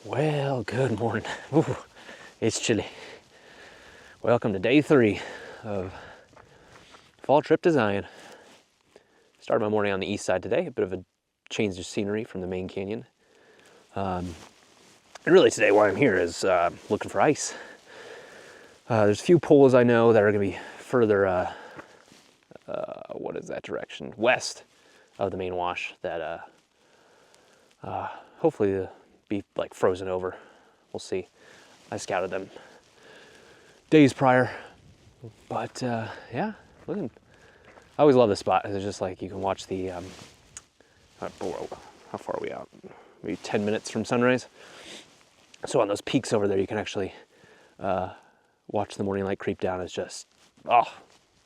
Well, good morning. Ooh, it's chilly. Welcome to day 3 of fall trip to Zion. Started my morning on the east side today, a bit of a change of scenery from the main canyon. And really today why I'm here is looking for ice. There's a few pools I know that are going to be further, what is that direction? West of the main wash that hopefully be like frozen over. We'll see. I scouted them days prior, but yeah, looking. I always love this spot. It's just like you can watch the. How far are we out? Maybe 10 minutes from sunrise. So on those peaks over there, you can actually watch the morning light creep down. It's just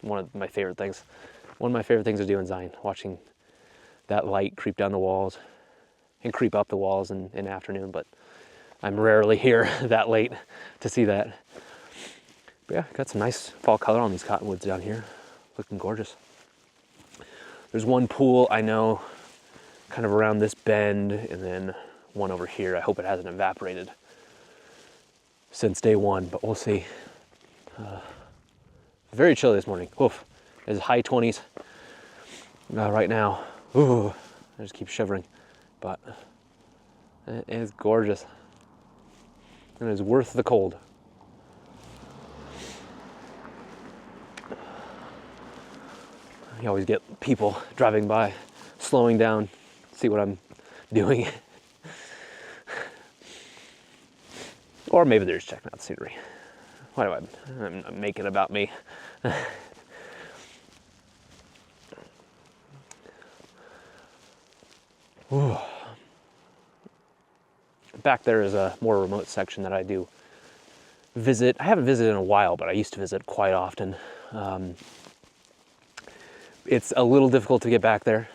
one of my favorite things. One of my favorite things to do in Zion, watching that light creep down the walls and creep up the walls in the afternoon, but I'm rarely here that late to see that. But yeah, got some nice fall color on these cottonwoods down here. Looking gorgeous. There's one pool I know kind of around this bend, and then one over here. I hope it hasn't evaporated since day 1, but we'll see. Very chilly this morning. Oof. It's high 20s right now. Ooh, I just keep shivering. But it is gorgeous. And it is worth the cold. You always get people driving by, slowing down, see what I'm doing. Or maybe they're just checking out the scenery. Why do I'm making about me? Ooh. Back there is a more remote section that I do visit. I haven't visited in a while, but I used to visit quite often. It's a little difficult to get back there,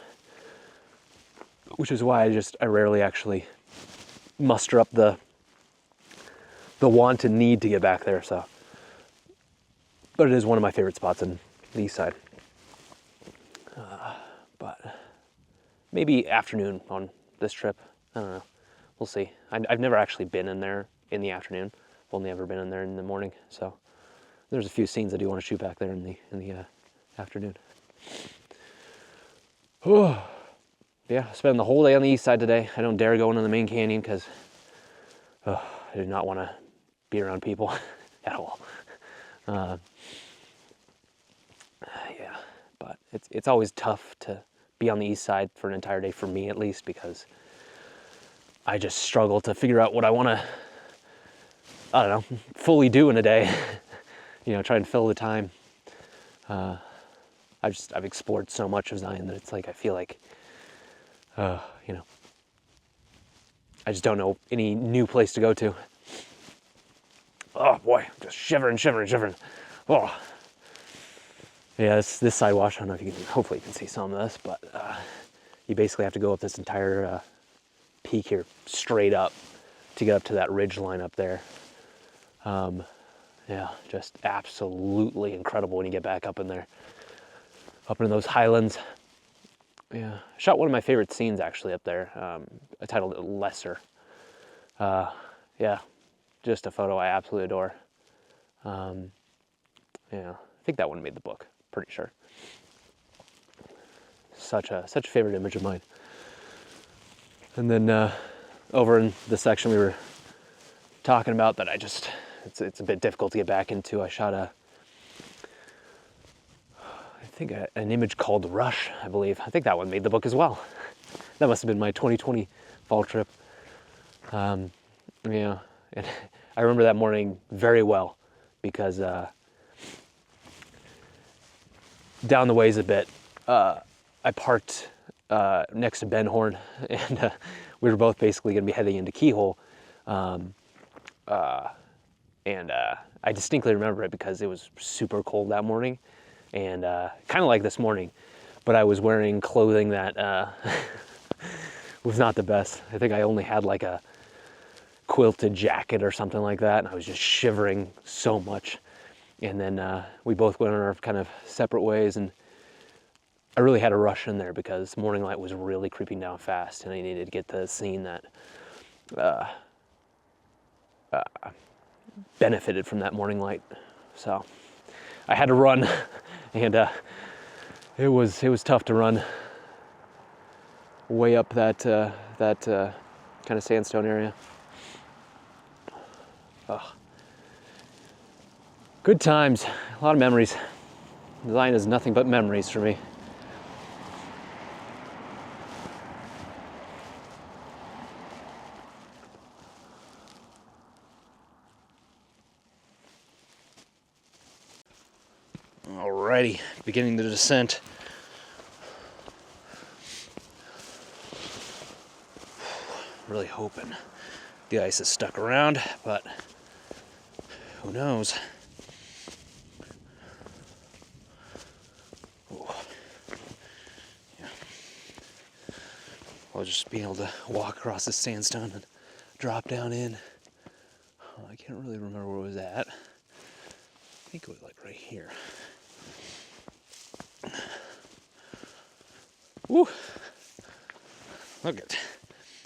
which is why I rarely actually muster up the want and need to get back there. So, but it is one of my favorite spots in the east side. But maybe afternoon on this trip. I don't know. We'll see. I've never actually been in there in the afternoon. I've only ever been in there in the morning. So there's a few scenes I do want to shoot back there in the afternoon. Oh, yeah. Spend the whole day on the east side today. I don't dare go into the main canyon because I do not want to be around people at all. Yeah, but it's always tough to be on the east side for an entire day, for me at least, because I just struggle to figure out what I want to, I don't know, fully do in a day. Try and fill the time. I've explored so much of Zion that it's like I feel like, I just don't know any new place to go to. Oh boy, I'm just shivering. Oh. Yeah, this side wash, I don't know if you can, hopefully you can see some of this, but you basically have to go up this entire peak here straight up to get up to that ridge line up there. Yeah, just absolutely incredible when you get back up in there, up in those highlands. Yeah, I shot one of my favorite scenes actually up there. I titled it Lesser. Yeah, just a photo I absolutely adore. Yeah, I think that one made the book, pretty sure. Such a favorite image of mine. And then over in the section we were talking about that it's a bit difficult to get back into. I shot I think an image called Rush, I believe. I think that one made the book as well. That must have been my 2020 fall trip. Yeah, and I remember that morning very well because down the ways a bit, I parked next to Ben Horn, and we were both basically going to be heading into Keyhole. And I distinctly remember it because it was super cold that morning, and kind of like this morning, but I was wearing clothing that was not the best. I think I only had like a quilted jacket or something like that, and I was just shivering so much. And then we both went on our kind of separate ways, and I really had to rush in there because morning light was really creeping down fast, and I needed to get to the scene that benefited from that morning light. So I had to run, and it was tough to run way up that kind of sandstone area. Oh. Good times, a lot of memories. Design is nothing but memories for me. Alrighty, beginning the descent. Really hoping the ice is stuck around, but who knows? Ooh. Yeah. I'll just be able to walk across the sandstone and drop down in. I can't really remember where it was at. I think it was like right here. Woo! Look at,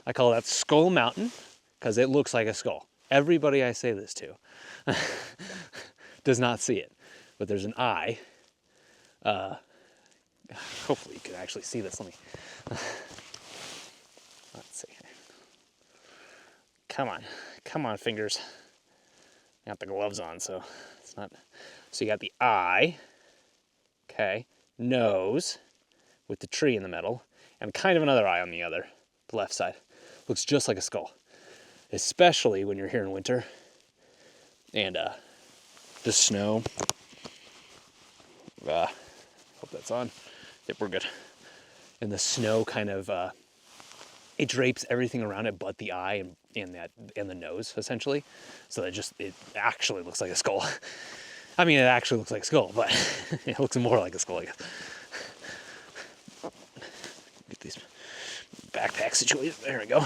I call that Skull Mountain because it looks like a skull. Everybody I say this to does not see it, but there's an eye. Hopefully you can actually see this. Let me, let's see. Come on, fingers. I got the gloves on, so it's not. So you got the eye, okay, nose with the tree in the middle, and kind of another eye on the left side. Looks just like a skull, especially when you're here in winter and the snow. Hope that's on. Yep, we're good. And the snow kind of it drapes everything around it but the eye and the nose essentially. So it actually looks like a skull. I mean, it actually looks like a skull, but it looks more like a skull, I guess. Get these backpack situated. There we go.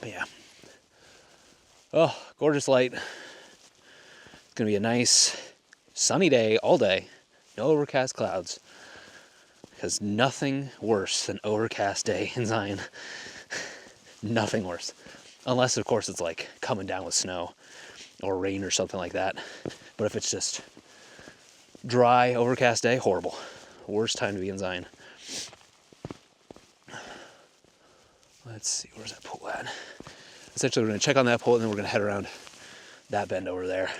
But yeah. Oh, gorgeous light. It's gonna be a nice sunny day all day. No overcast clouds. Because nothing worse than overcast day in Zion. Nothing worse. Unless, of course, it's like coming down with snow or rain or something like that. But if it's just dry, overcast day, horrible. Worst time to be in Zion. Let's see, where's that pole at? Essentially, we're going to check on that pole and then we're going to head around that bend over there.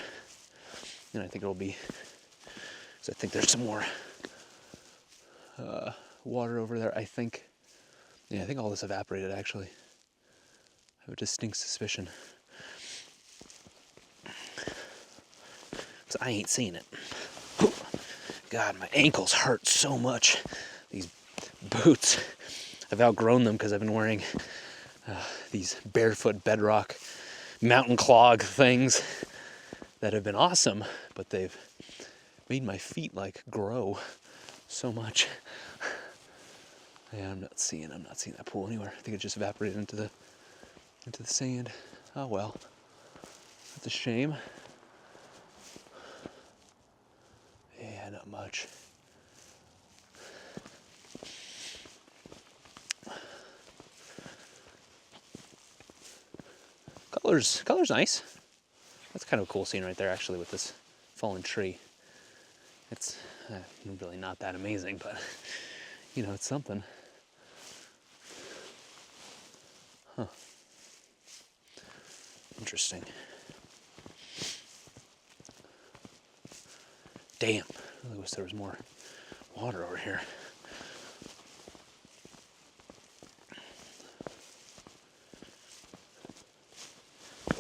And I think it'll be, so I think there's some more water over there, I think. Yeah, I think all this evaporated, actually. I have a distinct suspicion. Because I ain't seen it. God, my ankles hurt so much. These boots. I've outgrown them because I've been wearing these barefoot bedrock mountain clog things that have been awesome, but they've made my feet like grow so much. Yeah, I'm not seeing that pool anywhere. I think it just evaporated into the sand. Oh well. That's a shame. Yeah, not much. Color's nice. That's kind of a cool scene right there, actually, with this fallen tree. It's really not that amazing, but you know, it's something. Huh. Interesting. Damn, I really wish there was more water over here.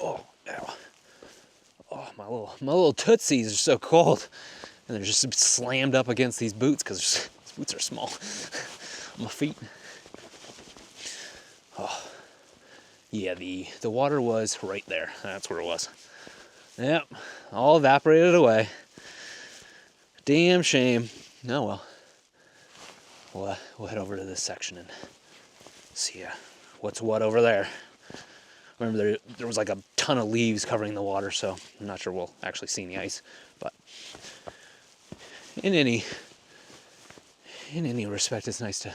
Oh, ow. Oh, my little tootsies are so cold. And they're just slammed up against these boots because these boots are small on my feet. Oh, yeah, the water was right there. That's where it was. Yep, all evaporated away. Damn shame. Oh well. We'll head over to this section and see what's what over there. Remember, there was like a ton of leaves covering the water, so I'm not sure we'll actually see any ice. But in any respect, it's nice to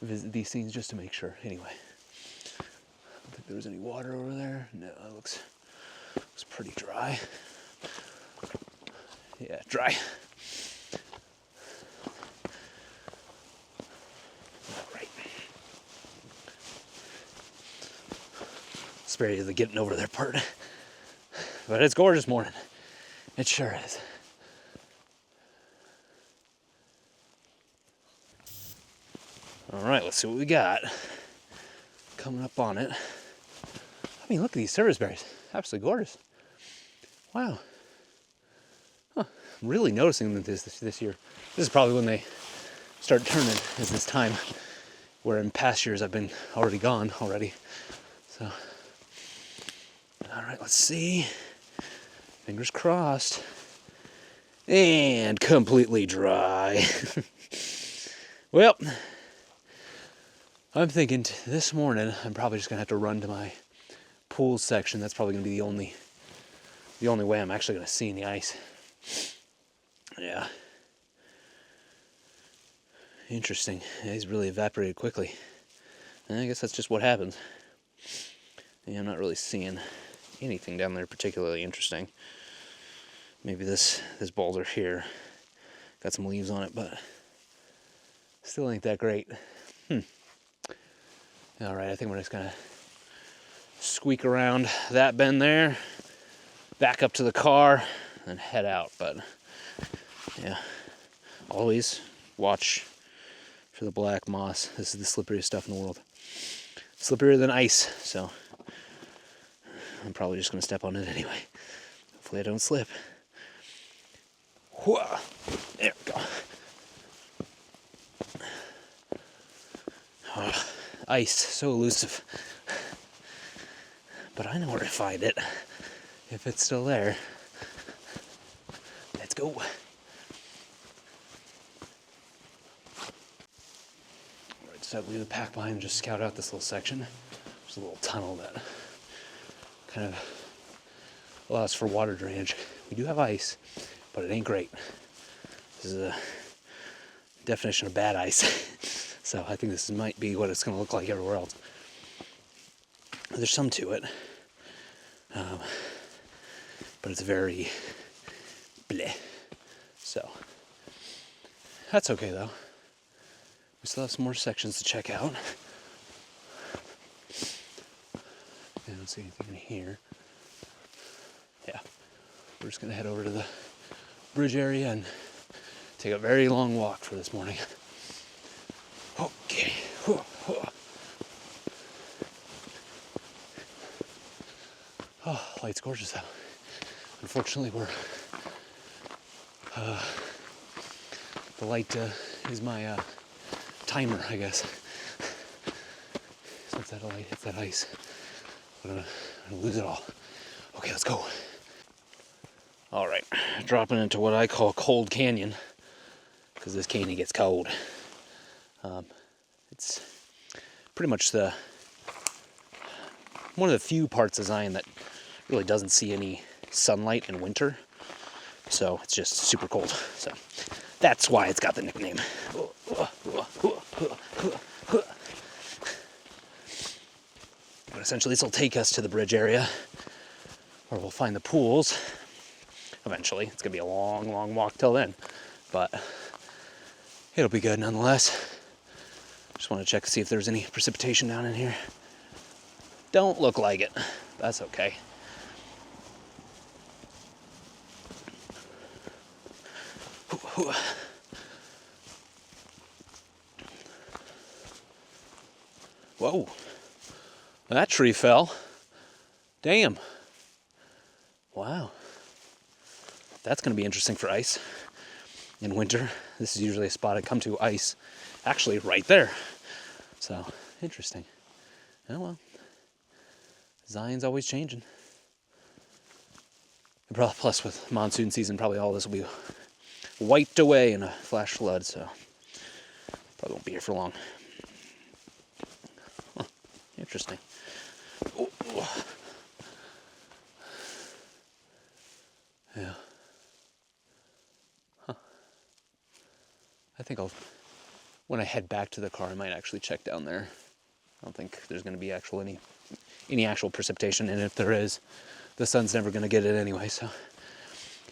visit these things just to make sure. Anyway, I don't think there was any water over there. No, it looks pretty dry. Yeah, dry. All right. Spare you the getting over there part. But it's gorgeous morning. It sure is. All right, let's see what we got coming up on it. I mean, look at these service berries. Absolutely gorgeous. Wow. Huh. I'm really noticing that this year. This is probably when they start turning, is this time, where in past years I've been already gone already. So, all right, let's see. Fingers crossed. And completely dry. Well, I'm thinking this morning I'm probably just gonna have to run to my pool section. That's probably gonna be the only way I'm actually gonna see any ice. Yeah. Interesting. Yeah, he's really evaporated quickly. And I guess that's just what happens. Yeah, I'm not really seeing anything down there particularly interesting. Maybe this boulder here got some leaves on it, but still ain't that great. All right, I think we're just gonna squeak around that bend there, back up to the car, and head out. But yeah, always watch for the black moss. This is the slipperiest stuff in the world. Slipperier than ice, so I'm probably just gonna step on it anyway. Hopefully I don't slip. Whoa. There we go. Oh, ice, so elusive. But I know where to find it, if it's still there. Let's go. Alright, so leave the pack behind and just scout out this little section. There's a little tunnel that kind of allows for water drainage. We do have ice, but it ain't great. This is a definition of bad ice. So I think this might be what it's going to look like everywhere else. There's some to it, but it's very bleh. So that's okay though. We still have some more sections to check out. I don't see anything in here. Yeah, we're just going to head over to the bridge area and take a very long walk for this morning. Okay. Oh, light's gorgeous though. Unfortunately, the light is my timer, I guess. Since that light hits that ice, I'm gonna lose it all. Okay, let's go. All right, dropping into what I call Cold Canyon, because this canyon gets cold. It's pretty much one of the few parts of Zion that really doesn't see any sunlight in winter, so it's just super cold. So that's why it's got the nickname. But essentially, this will take us to the bridge area, where we'll find the pools. Eventually, it's gonna be a long, long walk till then, but it'll be good nonetheless. Just want to check to see if there's any precipitation down in here. Don't look like it. That's okay. Whoa. That tree fell. Damn. Wow. That's going to be interesting for ice in winter. This is usually a spot I come to ice. Actually, right there. So, interesting. Oh well. Zion's always changing. And plus, with monsoon season, probably all this will be wiped away in a flash flood, so probably won't be here for long. Huh. Interesting. Oh. Yeah. Huh. I think when I head back to the car, I might actually check down there I don't think there's going to be any actual precipitation, and if there is, the sun's never going to get it anyway, so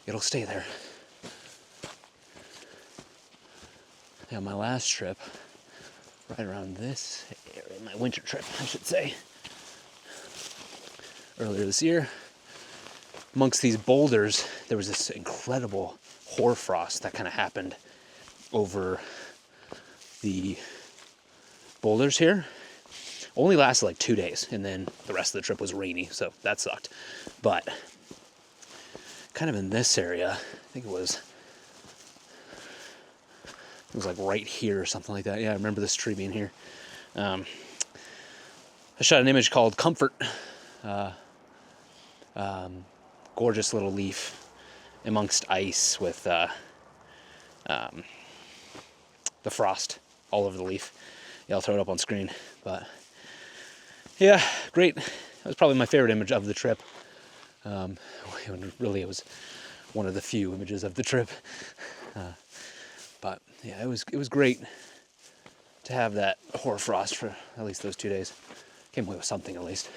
it'll stay there. Now my last trip, right around this area, my winter trip, I should say, earlier this year, amongst these boulders, there was this incredible hoarfrost that kind of happened over the boulders here. Only lasted like 2 days, and then the rest of the trip was rainy, so that sucked. But kind of in this area, I think it was like right here or something like that. Yeah, I remember this tree being here. I shot an image called Comfort. Gorgeous little leaf amongst ice with the frost all over the leaf. Yeah, I'll throw it up on screen. But yeah, great. That was probably my favorite image of the trip. Really, it was one of the few images of the trip. But yeah, it was great to have that hoarfrost for at least those 2 days. Came away with something at least.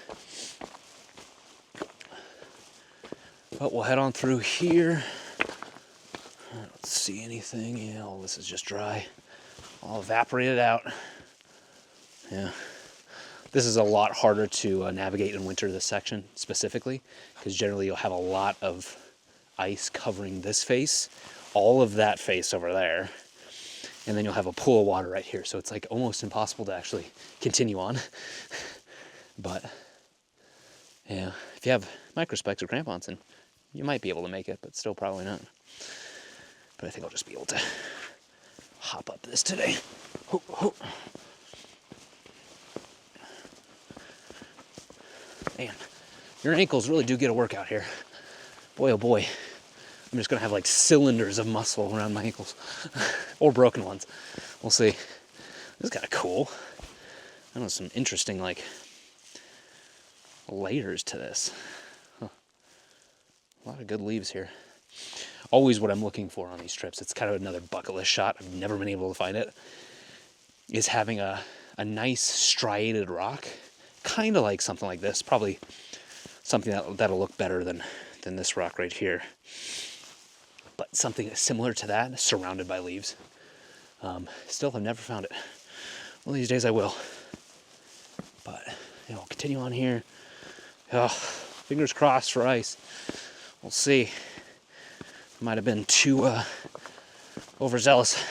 But we'll head on through here. I don't see anything. Yeah, all this is just dry. All evaporated out. Yeah. This is a lot harder to navigate in winter, this section specifically, because generally you'll have a lot of ice covering this face, all of that face over there, and then you'll have a pool of water right here. So it's like almost impossible to actually continue on. But yeah, if you have microspecs or crampons, then you might be able to make it, but still probably not. But I think I'll just be able to hop up this today. Ho, ho. Man, your ankles really do get a workout here. Boy, oh boy. I'm just gonna have like cylinders of muscle around my ankles. Or broken ones. We'll see. This is kind of cool. I know some interesting like layers to this. Huh. A lot of good leaves here. Always what I'm looking for on these trips. It's kind of another bucket list shot. I've never been able to find it. Is having a nice striated rock. Kind of like something like this. Probably something that'll look better than this rock right here. But something similar to that, surrounded by leaves. Still have never found it. One of these days I will. But you know, I'll continue on here. Oh, fingers crossed for ice. We'll see. Might have been too overzealous.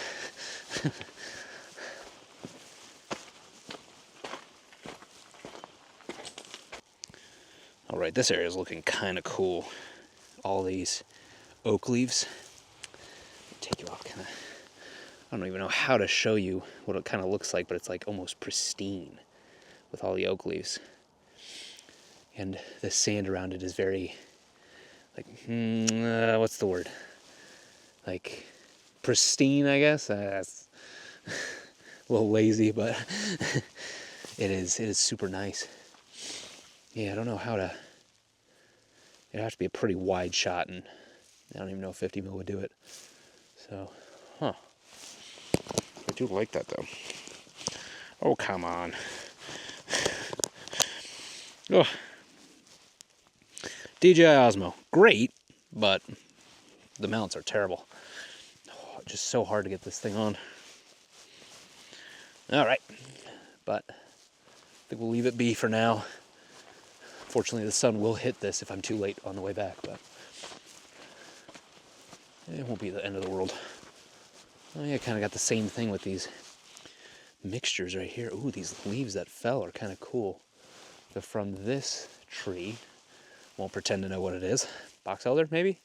All right, this area is looking kind of cool. All these oak leaves. Take you off kind of. I don't even know how to show you what it kind of looks like, but it's like almost pristine with all the oak leaves. And the sand around it is very, like, what's the word? Like, pristine, I guess. That's a little lazy, but it is super nice. Yeah, I don't know how to. It'd have to be a pretty wide shot, and I don't even know if 50 mil would do it. So, huh. I do like that, though. Oh, come on. Oh. DJI Osmo, great, but the mounts are terrible. Oh, just so hard to get this thing on. All right, but I think we'll leave it be for now. Fortunately, the sun will hit this if I'm too late on the way back, but it won't be the end of the world. Oh yeah, kind of got the same thing with these mixtures right here. Ooh, these leaves that fell are kind of cool. They're from this tree. Won't pretend to know what it is. Box elder, maybe?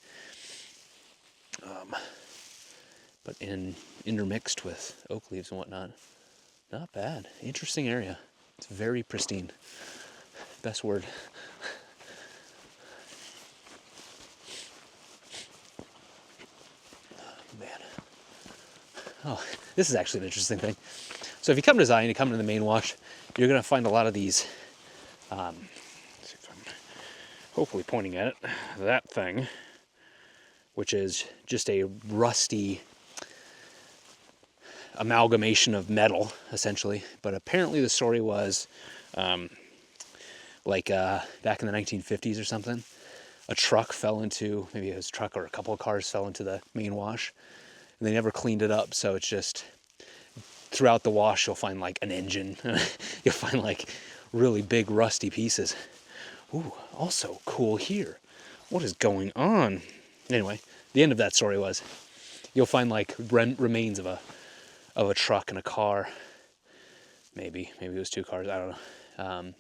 But intermixed with oak leaves and whatnot. Not bad. Interesting area. It's very pristine. Best word. Oh, man. Oh, this is actually an interesting thing. So if you come to Zion, you come to the main wash, you're going to find a lot of these, let's see if I'm hopefully pointing at it, that thing, which is just a rusty amalgamation of metal, essentially. But apparently the story was, back in the 1950s or something, a truck fell into, maybe it was a truck or a couple of cars fell into the main wash, and they never cleaned it up, so it's just, throughout the wash you'll find like an engine, you'll find like really big rusty pieces. Ooh, also cool here. What is going on? Anyway, the end of that story was, you'll find like remains of a truck and a car. Maybe it was 2 cars, I don't know.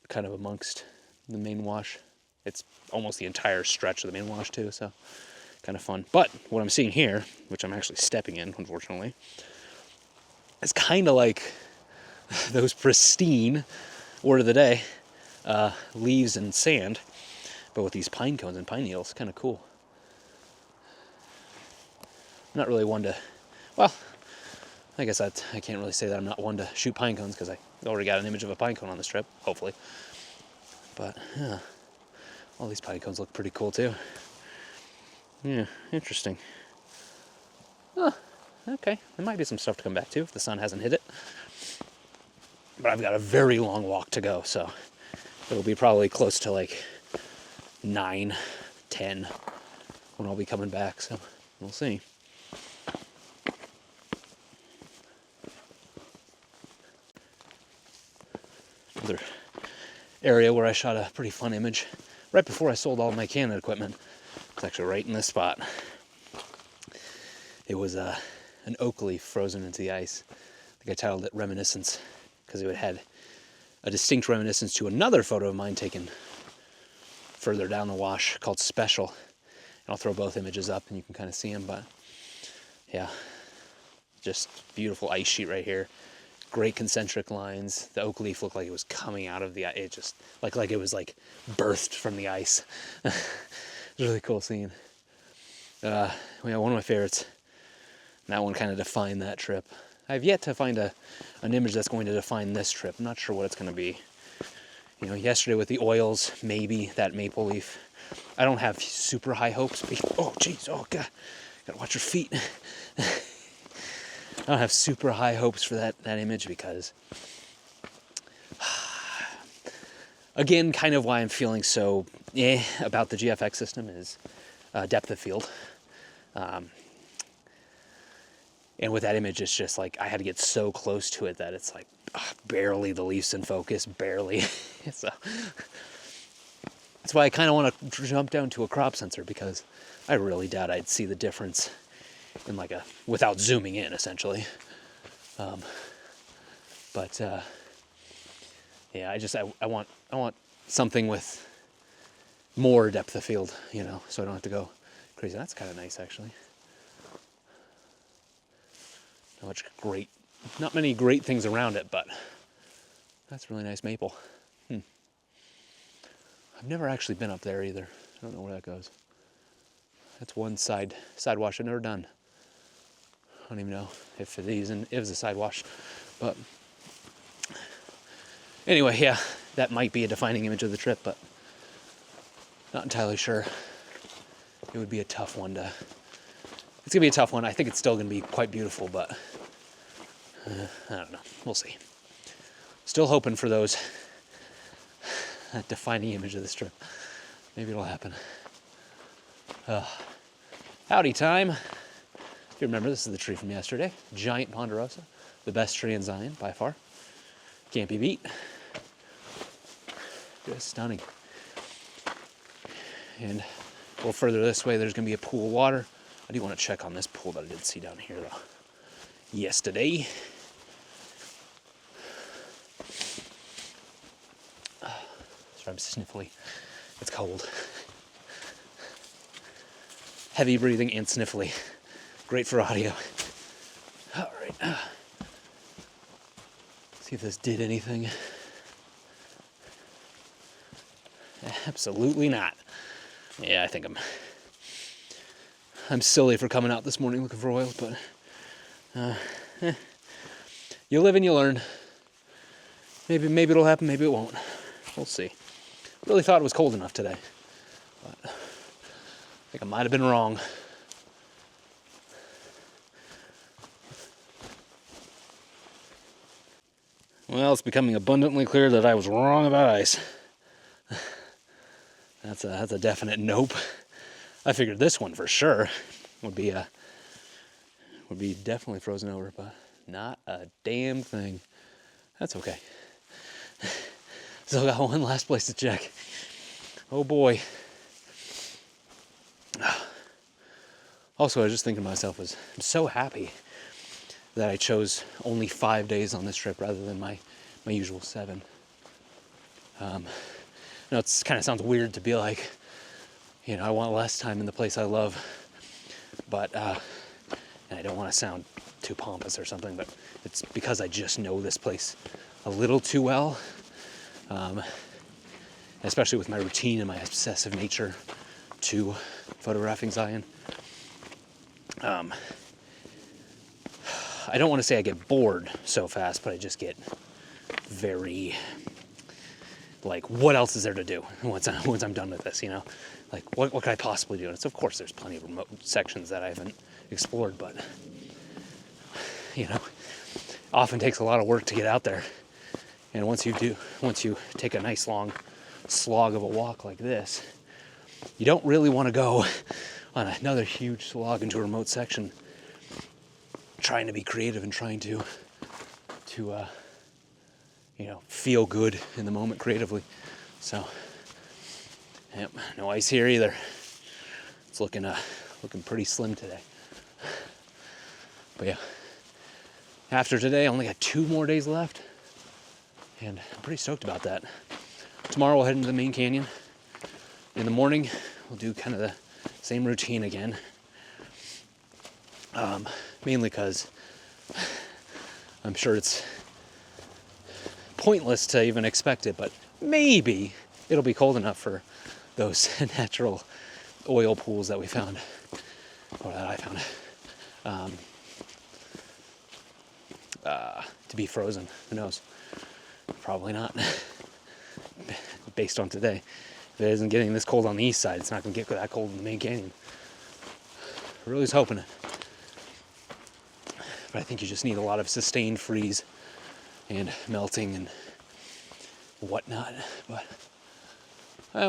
Kind of amongst the main wash. It's almost the entire stretch of the main wash too, so kind of fun. But what I'm seeing here, which I'm actually stepping in, unfortunately, is kind of like those pristine, word of the day, leaves and sand, but with these pine cones and pine needles. Kind of cool. I'm not really one to, well, I guess I can't really say that I'm not one to shoot pine cones, because I already got an image of a pine cone on this trip, hopefully. But yeah, all these pine cones look pretty cool too. Yeah, interesting. Oh, okay, there might be some stuff to come back to if the sun hasn't hit it. But I've got a very long walk to go, so it'll be probably close to like 9, 10 when I'll be coming back, so we'll see. Another area where I shot a pretty fun image right before I sold all my Canon equipment. It's actually right in this spot. It was an oak leaf frozen into the ice. I think I titled it Reminiscence, because it had a distinct reminiscence to another photo of mine taken further down the wash called Special. And I'll throw both images up and you can kind of see them, but yeah, just beautiful ice sheet right here. Great concentric lines. The oak leaf looked like it was coming out of the ice. It just like it was like birthed from the ice. It was a really cool scene. Yeah, one of my favorites. And that one kind of defined that trip. I've yet to find an image that's going to define this trip. I'm not sure what it's going to be. You know, yesterday with the oils, maybe that maple leaf. I don't have super high hopes. Oh, jeez. Oh, God. Gotta watch your feet. I don't have super high hopes for that image because, again, kind of why I'm feeling so about the GFX system is depth of field. And with that image, it's just like I had to get so close to it that it's like barely the leaf's in focus, barely. So that's why I kind of want to jump down to a crop sensor, because I really doubt I'd see the difference in like without zooming in, essentially. Yeah, I want something with more depth of field, you know, so I don't have to go crazy. That's kind of nice, actually. Not many great things around it, but that's really nice maple. I've never actually been up there either. I don't know where that goes. That's one side wash I've never done. I don't even know if it is a side wash, but anyway, yeah, that might be a defining image of the trip, but not entirely sure. It would be a tough one to. It's gonna be a tough one. I think it's still gonna be quite beautiful, but I don't know. We'll see. Still hoping for that defining image of this trip. Maybe it'll happen. Howdy time. If you remember, this is the tree from yesterday. Giant ponderosa. The best tree in Zion, by far. Can't be beat. Just stunning. And a little further this way, there's going to be a pool of water. I do want to check on this pool that I did see down here, though, yesterday. Sorry, I'm sniffly. It's cold. Heavy breathing and sniffly. Great for audio. All right. See if this did anything. Absolutely not. Yeah, I think I'm silly for coming out this morning looking for oils, but you live and you learn. Maybe it'll happen, maybe it won't. We'll see. Really thought it was cold enough today, but I think I might have been wrong. Well, it's becoming abundantly clear that I was wrong about ice. That's a definite nope. I figured this one for sure would be definitely frozen over, but not a damn thing. That's okay. Still got one last place to check. Oh boy. Also, I was just thinking to myself, I'm so happy that I chose only 5 days on this trip rather than my usual 7. You know, it kind of sounds weird to be like, you know, I want less time in the place I love, but and I don't want to sound too pompous or something, but it's because I just know this place a little too well, especially with my routine and my obsessive nature to photographing Zion. I don't want to say I get bored so fast, but I just get very, like, what else is there to do once I'm done with this, you know? Like, what could I possibly do? And it's, of course, there's plenty of remote sections that I haven't explored, but, you know, often takes a lot of work to get out there. And once you take a nice long slog of a walk like this, you don't really want to go on another huge slog into a remote section trying to be creative and trying to you know, feel good in the moment creatively. So, yep, no ice here either. It's looking pretty slim today. But yeah, after today, I only got 2 more days left, and I'm pretty stoked about that. Tomorrow we'll head into the main canyon. In the morning, we'll do kind of the same routine again. Mainly because I'm sure it's pointless to even expect it, but maybe it'll be cold enough for those natural oil pools that we found, or that I found, to be frozen. Who knows? Probably not. Based on today. If it isn't getting this cold on the east side, it's not going to get that cold in the main canyon. I really was hoping it. But I think you just need a lot of sustained freeze and melting and whatnot. But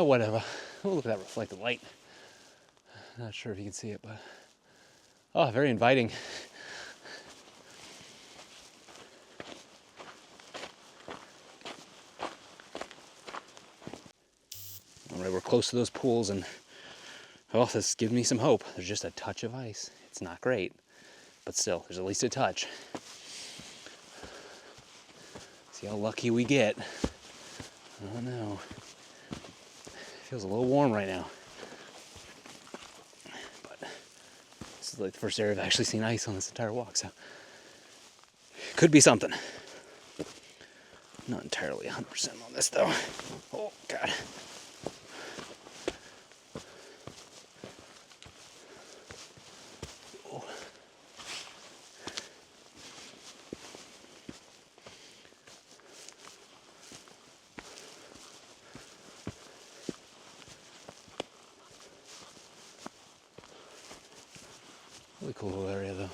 whatever. Oh, look at that reflected light. Not sure if you can see it, but oh, very inviting. All right, we're close to those pools, and oh, this gives me some hope. There's just a touch of ice. It's not great, but still, there's at least a touch. See how lucky we get. Oh no. Feels a little warm right now. But this is like the first area I've actually seen ice on this entire walk, so could be something. Not entirely 100% on this though. Oh God. Really cool little area though.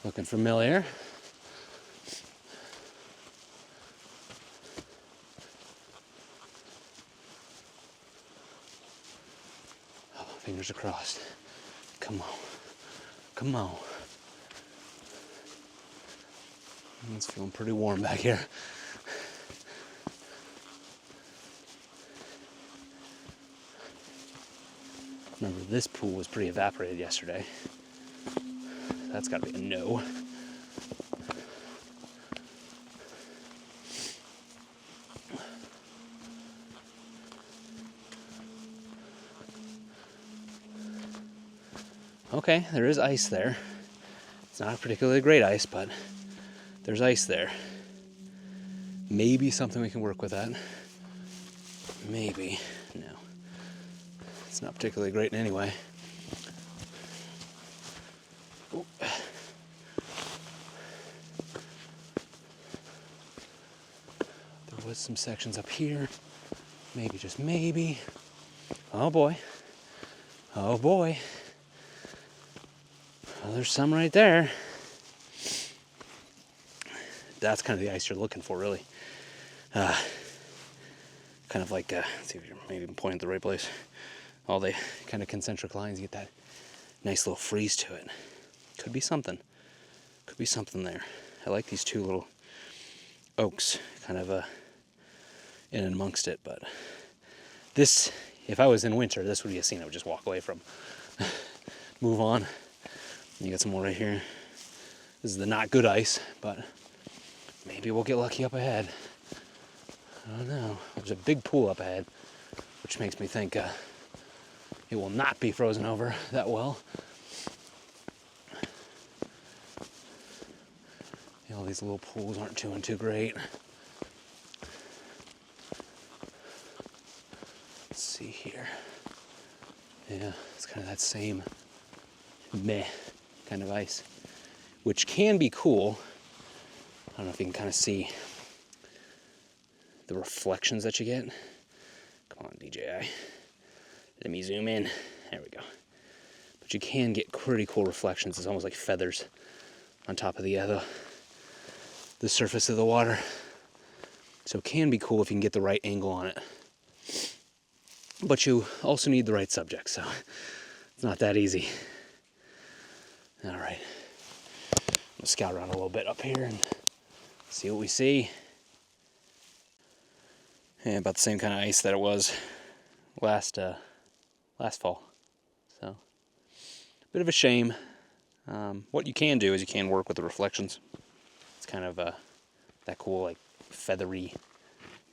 Looking familiar. Oh, fingers are crossed. Come on. Come on. It's feeling pretty warm back here. Remember, this pool was pretty evaporated yesterday. That's got to be a no. Okay, there is ice there. It's not particularly great ice, but there's ice there. Maybe something we can work with that. Maybe. No. It's not particularly great in any way. Ooh. There was some sections up here. Maybe, just maybe. Oh boy. Oh boy. Well, there's some right there. That's kind of the ice you're looking for, really. Kind of like, let's see if you're maybe pointing at the right place. All the kind of concentric lines, you get that nice little freeze to it. Could be something. Could be something there. I like these two little oaks kind of in and amongst it, but this, if I was in winter, this would be a scene I would just walk away from. Move on. You got some more right here. This is the not good ice, but maybe we'll get lucky up ahead. I don't know. There's a big pool up ahead, which makes me think it will not be frozen over that well. All these little pools aren't doing too great. Let's see here. Yeah, it's kind of that same meh kind of ice, which can be cool. I don't know if you can kind of see the reflections that you get. Come on, DJI. Let me zoom in. There we go. But you can get pretty cool reflections. It's almost like feathers on top of the surface of the water. So it can be cool if you can get the right angle on it. But you also need the right subject, so it's not that easy. All right. I'm gonna scout around a little bit up here and see what we see. Yeah, about the same kind of ice that it was last fall. So, a bit of a shame. What you can do is you can work with the reflections. It's kind of that cool, like, feathery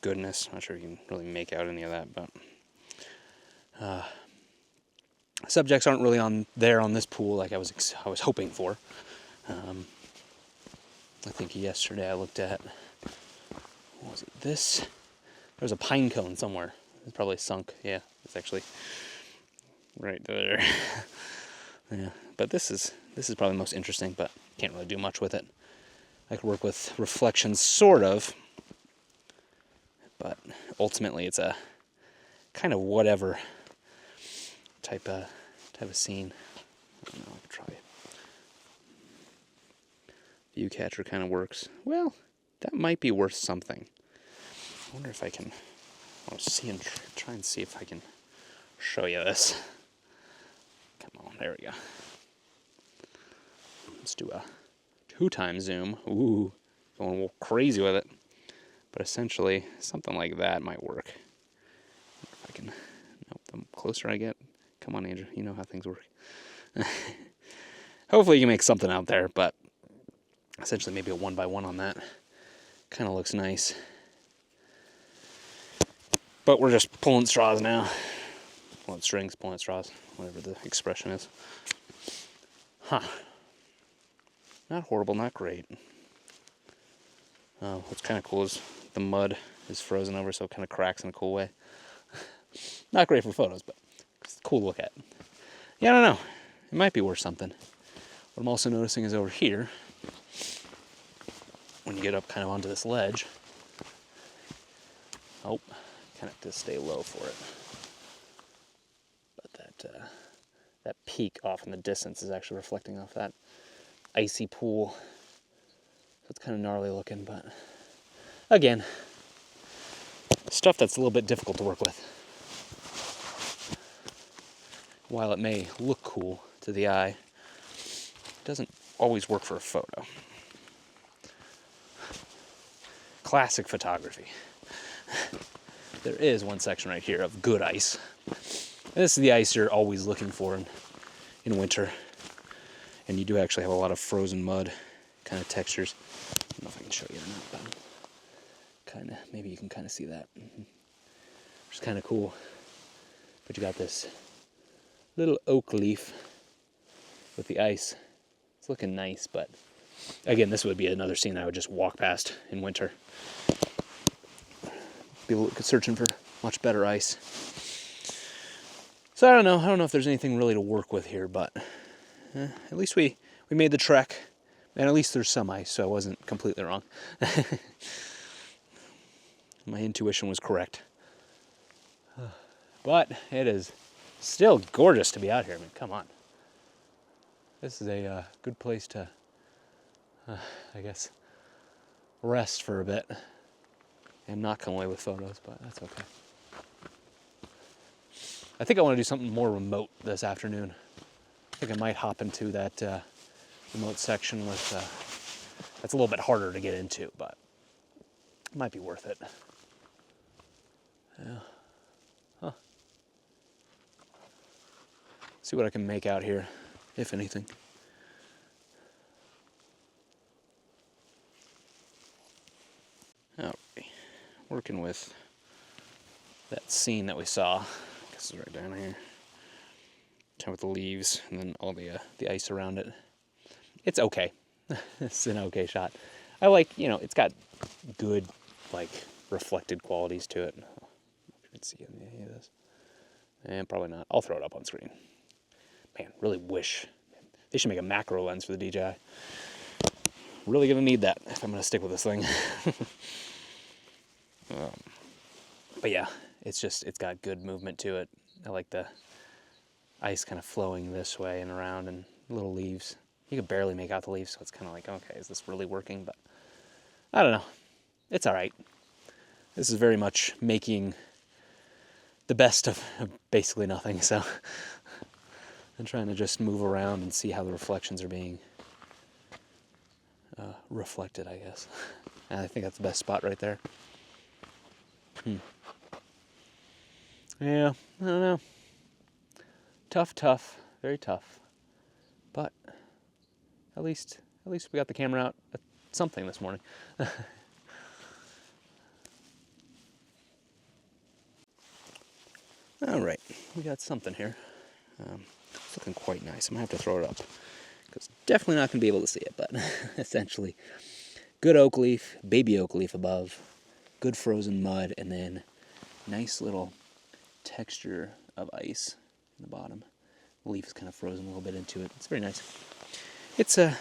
goodness. I'm not sure if you can really make out any of that, but subjects aren't really on this pool like I was hoping for. I think yesterday I looked at, what was it, this? There was a pine cone somewhere. It's probably sunk. Yeah, it's actually right there. Yeah, but this is probably the most interesting, but can't really do much with it. I could work with reflections, sort of, but ultimately it's a kind of whatever type of scene. I don't know, I could try it. View catcher kind of works. Well, that might be worth something. I wonder if I can. I'll see and try and see if I can show you this. Come on, there we go. Let's do a 2x zoom. Ooh, going a little crazy with it. But essentially, something like that might work. If I can. Nope, the closer I get. Come on, Andrew. You know how things work. Hopefully, you can make something out there, but essentially, maybe a 1x1 on that. Kind of looks nice. But we're just pulling straws now. Pulling strings, pulling straws, whatever the expression is. Huh. Not horrible, not great. What's kind of cool is the mud is frozen over, so it kind of cracks in a cool way. Not great for photos, but it's cool to look at. Yeah, I don't know. It might be worth something. What I'm also noticing is over here, when you get up kind of onto this ledge, oh, kind of have to stay low for it. But that peak off in the distance is actually reflecting off that icy pool. So it's kind of gnarly looking, but again, stuff that's a little bit difficult to work with. While it may look cool to the eye, it doesn't always work for a photo. Classic photography. There is one section right here of good ice. And this is the ice you're always looking for in winter. And you do actually have a lot of frozen mud kind of textures. I don't know if I can show you or not, but kind of, maybe you can kind of see that. Which is kind of cool. But you got this little oak leaf with the ice. It's looking nice, but again, this would be another scene I would just walk past in winter. Be searching for much better ice. So I don't know if there's anything really to work with here, but at least we made the trek, and at least there's some ice, so I wasn't completely wrong. My intuition was correct. but it is still gorgeous to be out here. I mean, come on. This is a good place to, I guess, rest for a bit and not come away with photos, but that's okay. I think I want to do something more remote this afternoon. I think I might hop into that remote section with, that's a little bit harder to get into, but it might be worth it. Yeah. Huh. See what I can make out here, if anything. Alright, working with that scene that we saw. I guess it's right down here. With the leaves and then all the ice around it. It's okay. It's an okay shot. I like, you know, it's got good, like, reflected qualities to it. Oh, you can see any of this. And probably not. I'll throw it up on screen. Man, really wish. They should make a macro lens for the DJI. Really gonna need that if I'm gonna stick with this thing. But yeah, it's got good movement to it. I like the ice kind of flowing this way and around, and little leaves. You can barely make out the leaves, so it's kind of like, okay, is this really working? But I don't know. It's all right. This is very much making the best of basically nothing, so I'm trying to just move around and see how the reflections are being reflected, I guess. And I think that's the best spot right there. Yeah, I don't know. Tough, very tough. But at least we got the camera out at something this morning. All right, we got something here. It's looking quite nice. I'm gonna have to throw it up because definitely not gonna be able to see it, but essentially good oak leaf, baby oak leaf above, good frozen mud, and then nice little texture of ice in the bottom. The leaf is kind of frozen a little bit into it. It's very nice. It's okay.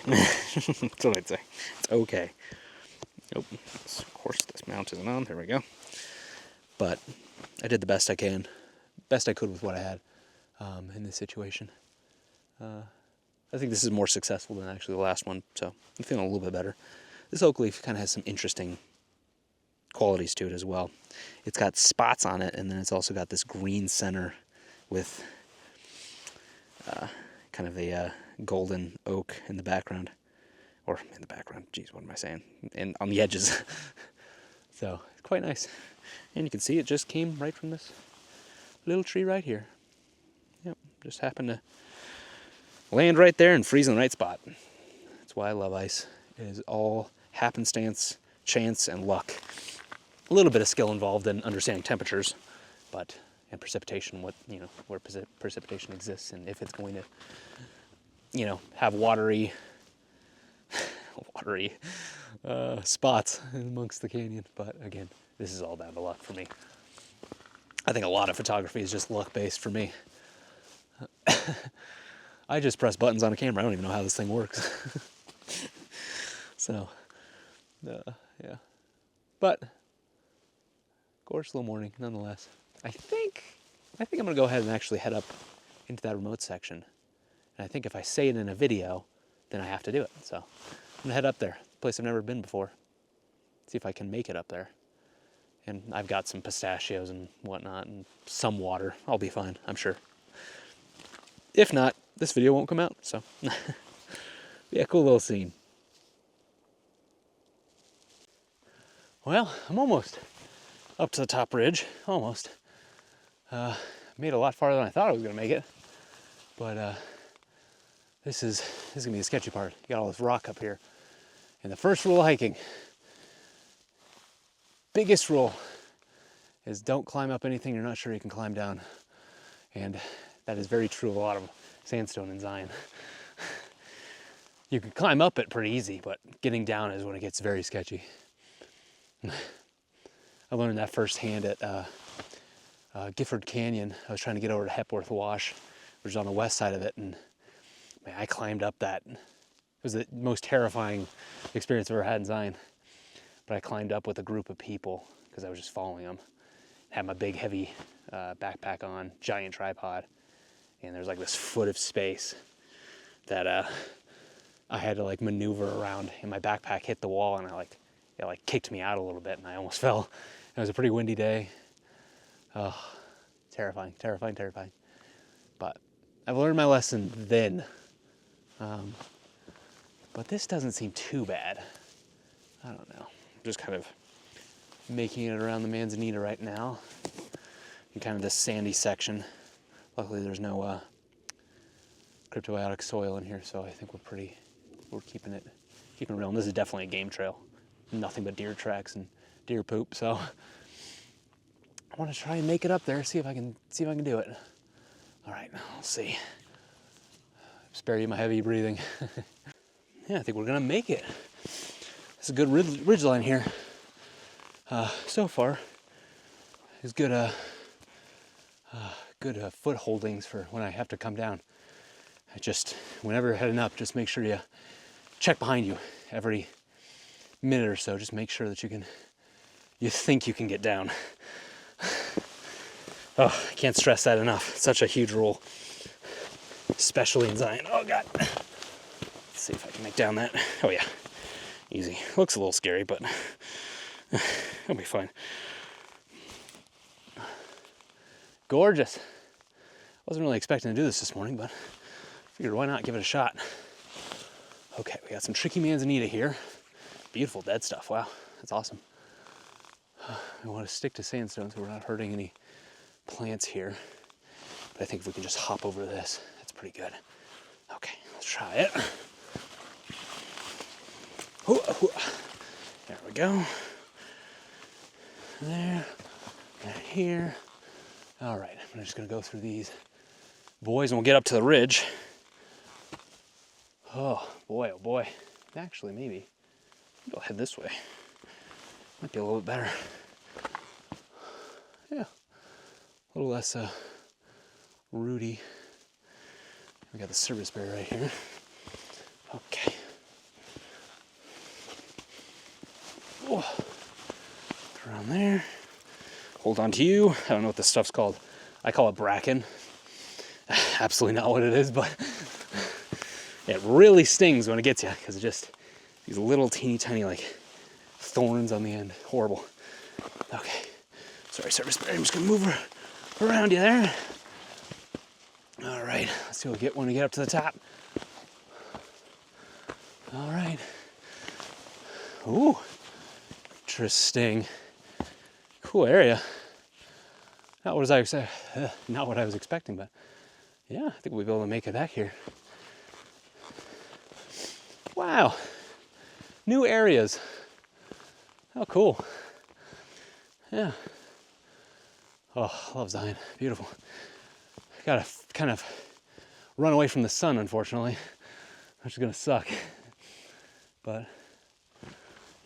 That's what I'd say. It's okay. Oh, of course this mount isn't on. There we go. But I did the best I can, best I could with what I had in this situation. I think this is more successful than actually the last one, so I'm feeling a little bit better. This oak leaf kind of has some interesting qualities to it as well. It's got spots on it, and then it's also got this green center with kind of a golden oak in the background. Or in the background, geez, what am I saying? And on the edges. So, it's quite nice. And you can see it just came right from this little tree right here. Yep, just happened to land right there and freeze in the right spot. That's why I love ice. It is all happenstance, chance, and luck. A little bit of skill involved in understanding temperatures, but and precipitation, where precipitation exists, and if it's going to, have watery spots amongst the canyon. But again, this is all down to luck for me. I think a lot of photography is just luck-based for me. I just press buttons on a camera. I don't even know how this thing works. So, yeah. But, gorgeous little morning, nonetheless. I think I'm going to go ahead and actually head up into that remote section. And I think if I say it in a video, then I have to do it. So, I'm going to head up there, a place I've never been before. See if I can make it up there. And I've got some pistachios and whatnot, and some water. I'll be fine, I'm sure. If not, this video won't come out, so. Yeah, cool little scene. Well, I'm almost up to the top ridge, almost. Made it a lot farther than I thought I was gonna make it. But this is gonna be the sketchy part. You got all this rock up here. And the first rule of hiking, biggest rule, is don't climb up anything you're not sure you can climb down. And that is very true of a lot of sandstone in Zion. You can climb up it pretty easy, but getting down is when it gets very sketchy. I learned that firsthand at Gifford Canyon. I was trying to get over to Hepworth Wash, which is on the west side of it, and man, I climbed up that. It was the most terrifying experience I've ever had in Zion. But I climbed up with a group of people, because because I was just following them. Had my big heavy backpack on, giant tripod, and there's like this foot of space that I had to like maneuver around, and my backpack hit the wall, and it like kicked me out a little bit, and I almost fell. It was a pretty windy day. Oh, terrifying, terrifying, terrifying. But I've learned my lesson then. But this doesn't seem too bad. I don't know. I'm just kind of making it around the Manzanita right now, in kind of this sandy section. Luckily, there's no cryptobiotic soil in here, so I think we're keeping it real. And this is definitely a game trail. Nothing but deer tracks and deer poop. So I want to try and make it up there. See if I can do it. All right, we'll see. Spare you my heavy breathing. Yeah, I think we're gonna make it. It's a good ridge line here. So far, it's good. Good foot holdings for when I have to come down. Whenever you're heading up, just make sure you check behind you every minute or so. Just make sure that you think you can get down. Oh, I can't stress that enough. It's such a huge rule, especially in Zion. Oh God. Let's see if I can make down that. Oh yeah, easy. Looks a little scary, but it'll be fine. Gorgeous. Wasn't really expecting to do this morning, but figured why not give it a shot. Okay, we got some tricky Manzanita here. Beautiful dead stuff. Wow, that's awesome. I want to stick to sandstone so we're not hurting any plants here. But I think if we can just hop over this, that's pretty good. Okay, let's try it. There we go. There, and here. All right, I'm just gonna go through these boys and we'll get up to the ridge. Oh boy, oh boy. Actually, maybe I'll head this way. Might be a little bit better. Yeah, a little less rooty. We got the service bear right here. Okay. Oh. Around there. Hold on to you. I don't know what this stuff's called. I call it bracken. Absolutely not what it is, but it really stings when it gets you because it's just these little teeny tiny like thorns on the end. Horrible. Okay. Sorry, service bear. I'm just gonna move her around you there. All right. Let's see what we get when we get up to the top. All right. Ooh. Interesting. Cool area. Not what I was expecting, but yeah, I think we'll be able to make it back here. Wow. New areas. How cool. Yeah. Oh, I love Zion. Beautiful. Gotta kind of run away from the sun, unfortunately, which is gonna suck. But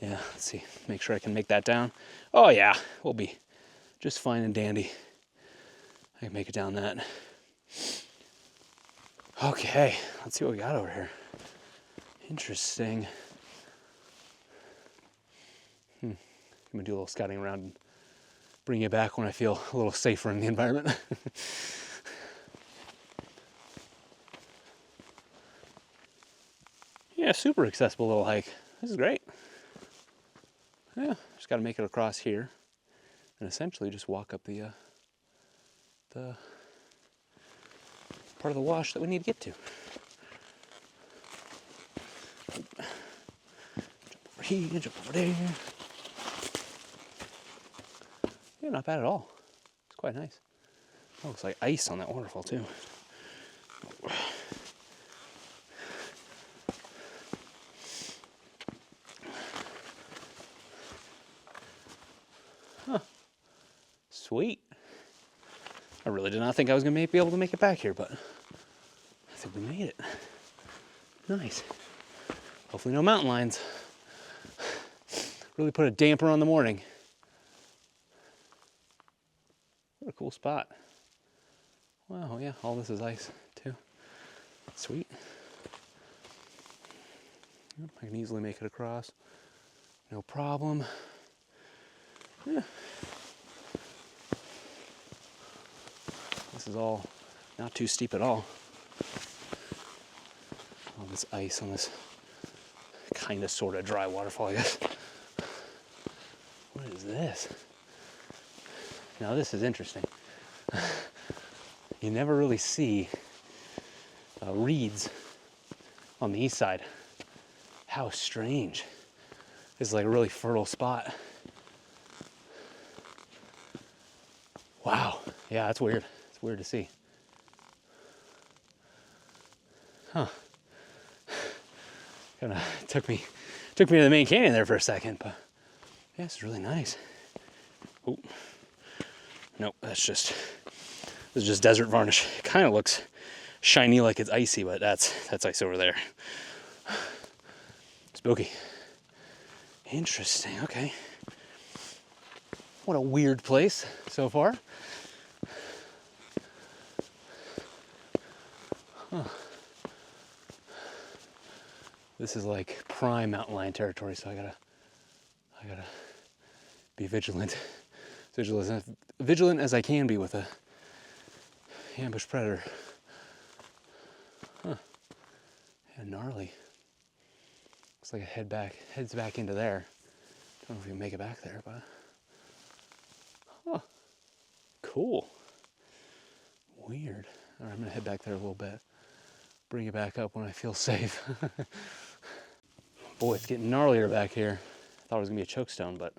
yeah, let's see. Make sure I can make that down. Oh yeah, we'll be just fine and dandy. I can make it down that. Okay, let's see what we got over here. Interesting. I'm gonna do a little scouting around and bring you back when I feel a little safer in the environment. Yeah, super accessible little hike. This is great. Yeah, just got to make it across here, and essentially just walk up the part of the wash that we need to get to. Jump over here, jump over there. Yeah, not bad at all. It's quite nice. Oh, looks like ice on that waterfall too. Huh. Sweet. I really did not think I was going to be able to make it back here, but I think we made it. Nice. Hopefully no mountain lions. Really put a damper on the morning. What a cool spot. Wow, yeah, all this is ice too. Sweet. Yep, I can easily make it across. No problem. Yeah. This is all not too steep at all. All this ice on this kind of sort of dry waterfall, I guess. What is this? Now this is interesting. You never really see reeds on the east side. How strange. This is like a really fertile spot. Wow. Yeah, that's weird. It's weird to see. Huh. Kind of took me to the main canyon there for a second, but yeah, it's really nice. Oh. Nope, this is just desert varnish. It kind of looks shiny like it's icy, but that's ice over there. Spooky. Interesting, okay. What a weird place so far. Huh. This is like prime mountain lion territory, so I gotta be vigilant. Vigilant as I can be with a ambush predator. Huh. Yeah, gnarly. Looks like it heads back into there. Don't know if we can make it back there, but huh. Cool. Weird. All right, I'm gonna head back there a little bit. Bring it back up when I feel safe. Boy, it's getting gnarlier back here. I thought it was gonna be a chokestone, but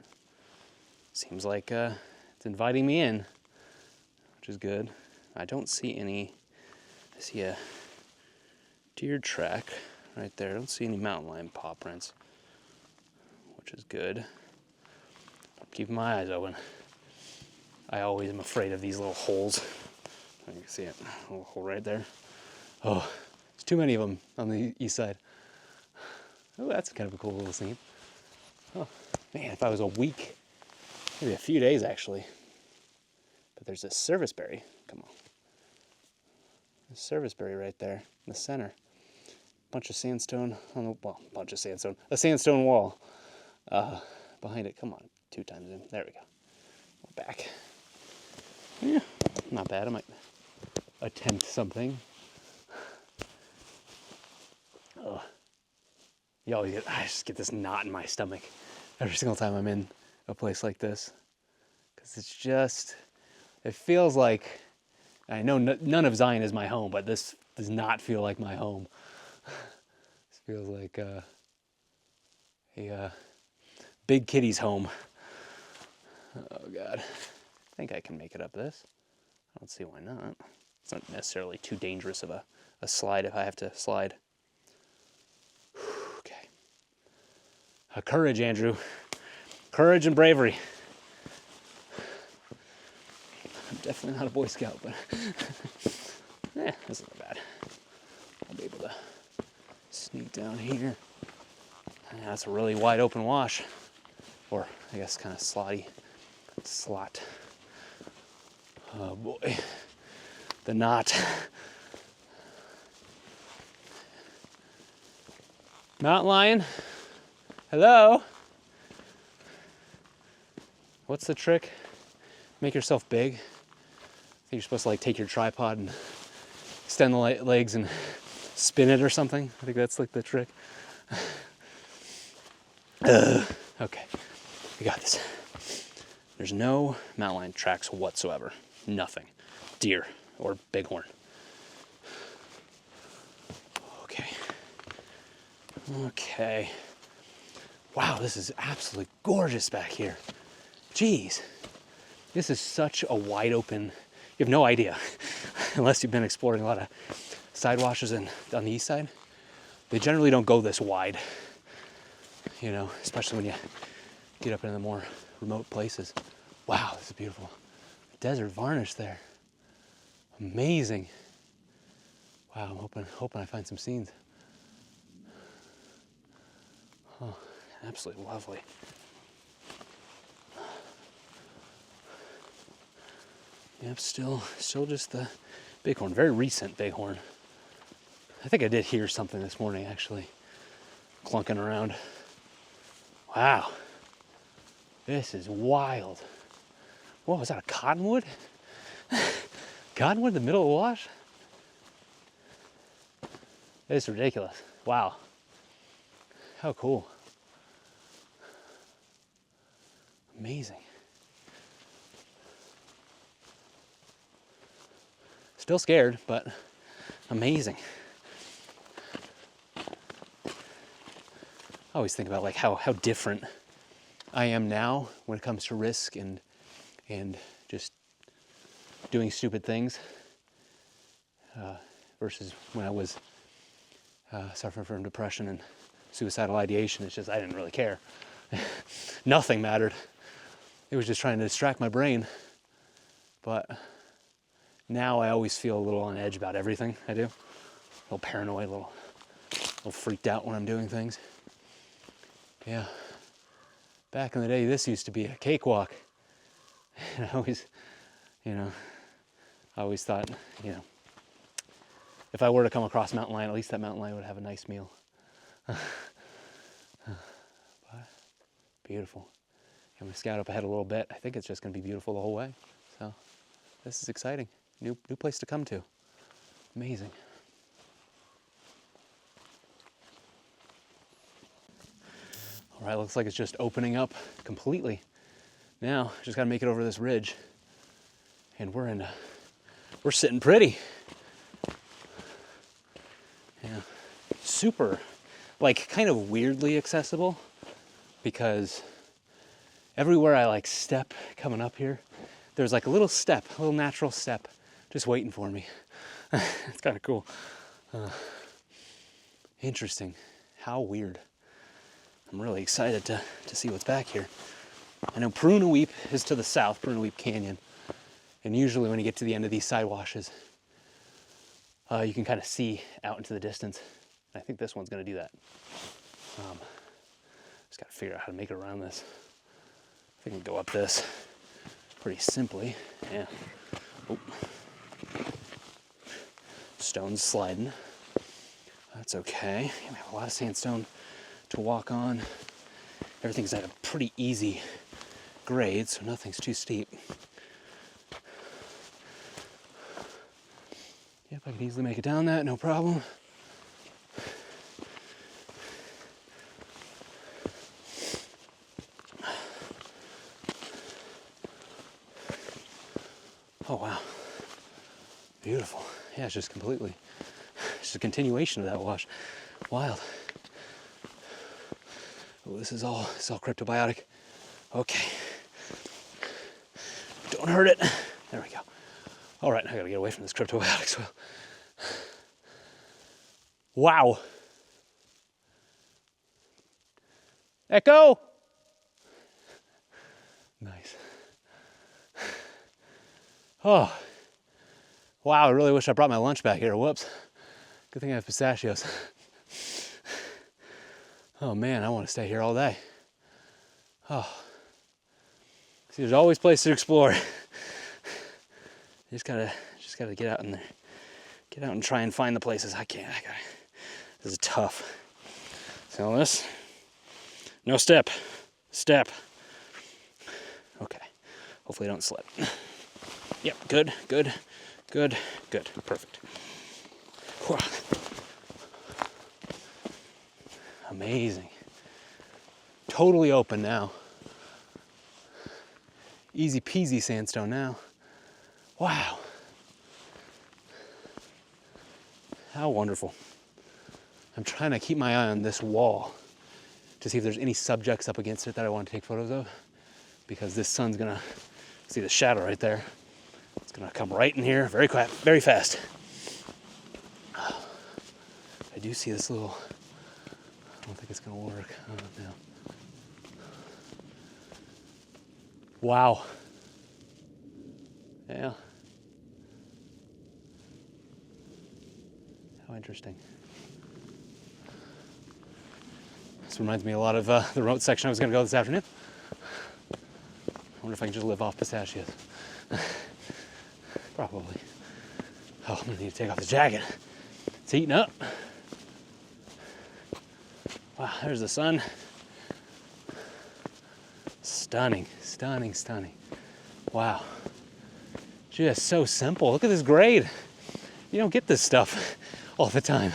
seems like it's inviting me in, which is good. I don't see any. I see a deer track right there. I don't see any mountain lion paw prints, which is good. I'm keeping my eyes open. I always am afraid of these little holes. You can see it, a little hole right there. Oh, there's too many of them on the east side. Oh, that's kind of a cool little scene. Oh, man, if I was a week, maybe a few days actually. But there's a serviceberry. Come on. A serviceberry right there in the center. Bunch of sandstone on the, well, bunch of sandstone. A sandstone wall behind it. Come on, 2 times in. There we go. We're back. Yeah, not bad. I might attempt something. Oh, you always I just get this knot in my stomach every single time I'm in a place like this, because it's just, it feels like, I know none of Zion is my home, but this does not feel like my home. This feels like a big kitty's home. Oh God, I think I can make it up this. I don't see why not. It's not necessarily too dangerous of a slide if I have to slide. Okay. Courage, Andrew. Courage and bravery. I'm definitely not a Boy Scout, but this isn't bad. I'll be able to sneak down here. Yeah, that's a really wide open wash, or I guess kind of slot. Oh boy, the knot. Mountain lion, hello. What's the trick? Make yourself big. I think you're supposed to like take your tripod and extend the legs and spin it or something. I think that's like the trick. Okay, we got this. There's no mountain lion tracks whatsoever. Nothing. Deer or bighorn. Okay. Okay. Wow, this is absolutely gorgeous back here. Jeez. This is such a wide open, you have no idea, unless you've been exploring a lot of side washes on the east side. They generally don't go this wide, you know, especially when you get up into the more remote places. Wow, this is beautiful. Desert varnish there. Amazing. Wow, I'm hoping I find some scenes. Oh, absolutely lovely. Yep, still just the bighorn. Very recent bighorn. I think I did hear something this morning, actually, clunking around. Wow. This is wild. Whoa, is that a cottonwood? Cottonwood in the middle of the wash? It's ridiculous. Wow. How cool. Amazing. Still scared, but amazing. I always think about like how different I am now when it comes to risk and just doing stupid things versus when I was suffering from depression and suicidal ideation. It's just I didn't really care. Nothing mattered. It was just trying to distract my brain. But now I always feel a little on edge about everything I do. A little paranoid, a little freaked out when I'm doing things. Yeah. Back in the day, this used to be a cakewalk. And I always, I always thought, if I were to come across a mountain lion, at least that mountain lion would have a nice meal. But beautiful. I'm gonna scout up ahead a little bit. I think it's just gonna be beautiful the whole way. So this is exciting. New place to come to. Amazing. All right, looks like it's just opening up completely. Now, just gotta make it over this ridge. And we're sitting pretty. Yeah, super, like kind of weirdly accessible because everywhere I like step coming up here, there's like a little step, a little natural step just waiting for me. It's kind of cool. Interesting. How weird. I'm really excited to see what's back here. I know Prunaweep is to the south, Prunaweep Canyon. And usually when you get to the end of these side washes, you can kind of see out into the distance. I think this one's gonna do that. Just gotta figure out how to make it around this. I think we can go up this pretty simply. Yeah. Oh. Stone's sliding. That's okay. We have a lot of sandstone to walk on. Everything's at a pretty easy grade, so nothing's too steep. Yep, I can easily make it down that, no problem. Oh wow, beautiful. Yeah, it's just completely, it's just a continuation of that wash. Wild. Oh, this is all cryptobiotic. Okay. Don't hurt it. There we go. All right, I gotta get away from this cryptobiotic soil. Wow. Echo. Nice. Oh. Wow, I really wish I brought my lunch back here. Whoops. Good thing I have pistachios. Oh man, I want to stay here all day. Oh. See, there's always places to explore. Just gotta get out in there. Get out and try and find the places. I can't. This is tough. So this, no step. Step. Okay. Hopefully I don't slip. Yep, good. Perfect. Whew. Amazing. Totally open now. Easy peasy sandstone now. Wow. How wonderful. I'm trying to keep my eye on this wall to see if there's any subjects up against it that I want to take photos of, because this sun's gonna, see the shadow right there. It's gonna come right in here very quiet, very fast. I do see this little, I don't think it's gonna work. Oh, no. Wow. Yeah. How interesting. This reminds me a lot of the remote section I was going to go this afternoon. I wonder if I can just live off pistachios. Probably. Oh, I'm going to need to take off the jacket. It's heating up. Wow, there's the sun. Stunning, stunning, stunning. Wow. Just so simple. Look at this grade. You don't get this stuff all the time.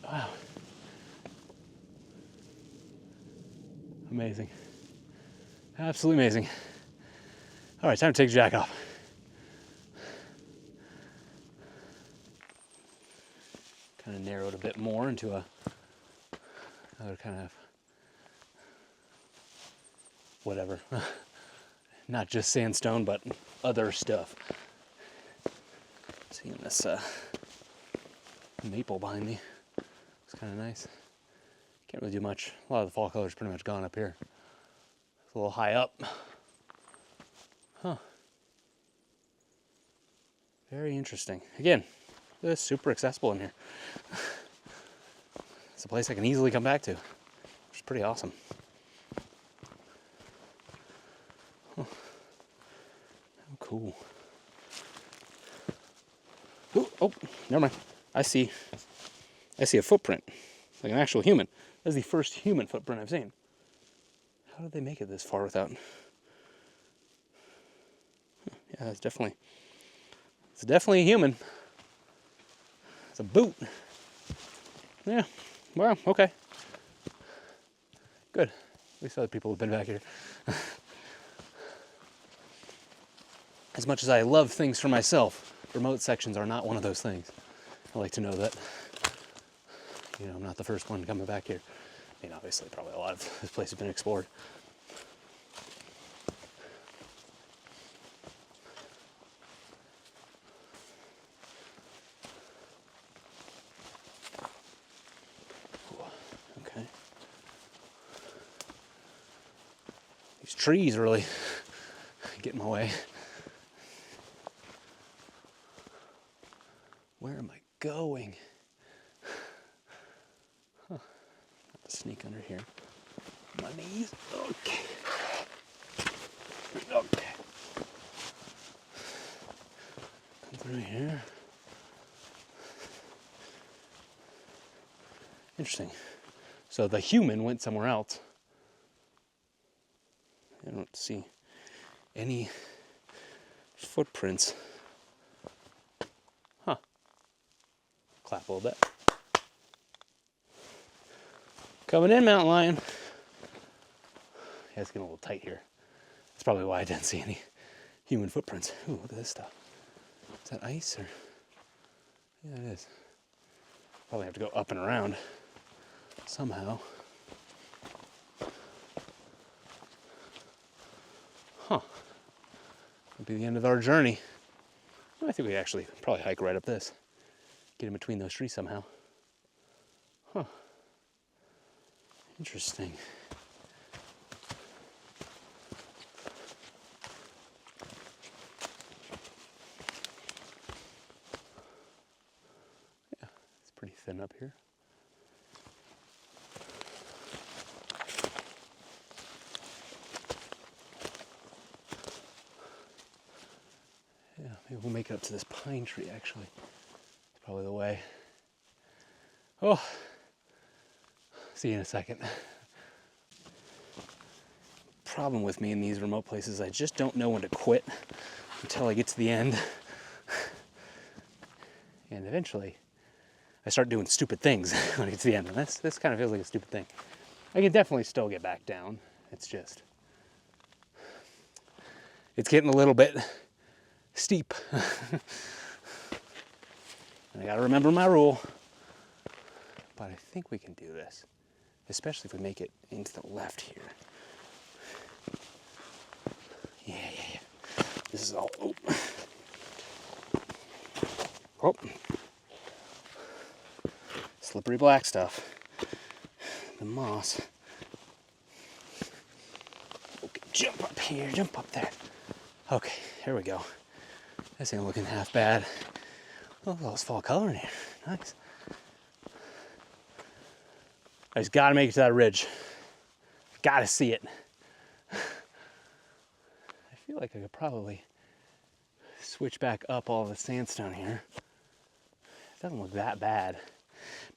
Wow. Amazing. Absolutely amazing. All right, time to take the jack off. Kind of narrowed a bit more into another kind of whatever. Not just sandstone, but other stuff. Seeing this maple behind me. It's kind of nice. Can't really do much. A lot of the fall color's pretty much gone up here. It's a little high up. Huh. Very interesting. Again, it's super accessible in here. It's a place I can easily come back to, which is pretty awesome. Huh. How cool. Ooh, oh, never mind. I see a footprint, like an actual human. That's the first human footprint I've seen. How did they make it this far without? Yeah, it's definitely a human. It's a boot. Yeah, well, okay. Good. At least other people have been back here. As much as I love things for myself, remote sections are not one of those things. I like to know that, I'm not the first one coming back here. I mean, obviously, probably a lot of this place has been explored. Okay. These trees really get in my way. Where am I going? Huh. Have to sneak under here. My knees. Okay. Okay. Come through here. Interesting. So the human went somewhere else. I don't see any footprints. Huh. Clap a little bit. Coming in, mountain lion. Yeah, it's getting a little tight here. That's probably why I didn't see any human footprints. Ooh, look at this stuff. Is that ice or? Yeah, it is. Probably have to go up and around somehow. Huh. That'll be the end of our journey. I think we could actually probably hike right up this. Get in between those trees somehow. Huh. Interesting. Yeah, it's pretty thin up here. Yeah, maybe we'll make it up to this pine tree actually. It's probably the way. Oh. See you in a second. Problem with me in these remote places, I just don't know when to quit until I get to the end. And eventually, I start doing stupid things when I get to the end. And this kind of feels like a stupid thing. I can definitely still get back down. It's just, it's getting a little bit steep. And I gotta remember my rule. But I think we can do this. Especially if we make it into the left here. Yeah. This is all, oh. Slippery black stuff. The moss. Okay, jump up here, jump up there. Okay, here we go. This ain't looking half bad. Oh, all this fall color in here. Nice. I just gotta make it to that ridge. Gotta see it. I feel like I could probably switch back up all the sandstone here. It doesn't look that bad.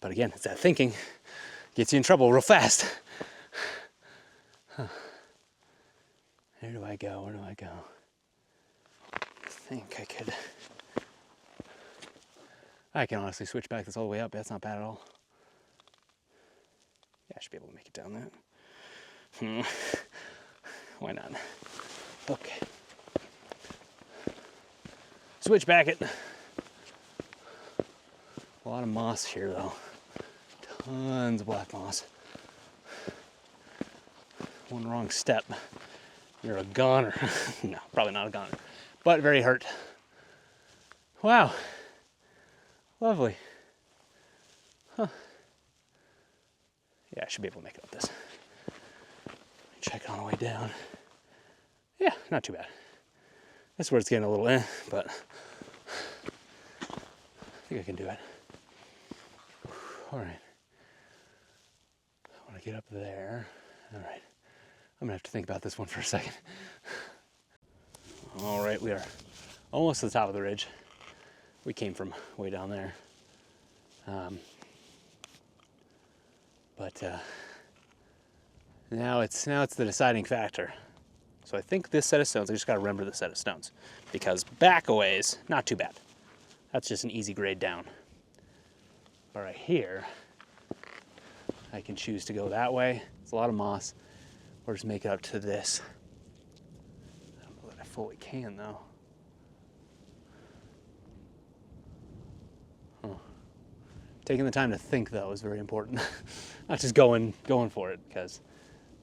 But again, it's that thinking. Gets you in trouble real fast. Where do I go? Where do I go? I think I can honestly switch back this all the way up. That's not bad at all. Yeah, I should be able to make it down that. Why not? Okay. Switch back it. A lot of moss here though. Tons of black moss. One wrong step, you're a goner. No, probably not a goner, but very hurt. Wow. Lovely. Huh. Yeah, I should be able to make it up this. Let me check it on the way down. Yeah, not too bad. That's where it's getting a little but I think I can do it. All right. I want to get up there. All right. I'm gonna have to think about this one for a second. All right, we are almost to the top of the ridge. We came from way down there. But now it's the deciding factor. So I think this set of stones, I just gotta remember the set of stones, because back a ways, not too bad. That's just an easy grade down. But right here, I can choose to go that way. It's a lot of moss, or just make it up to this. I don't know that I fully can though. Taking the time to think though is very important. Not just going for it, because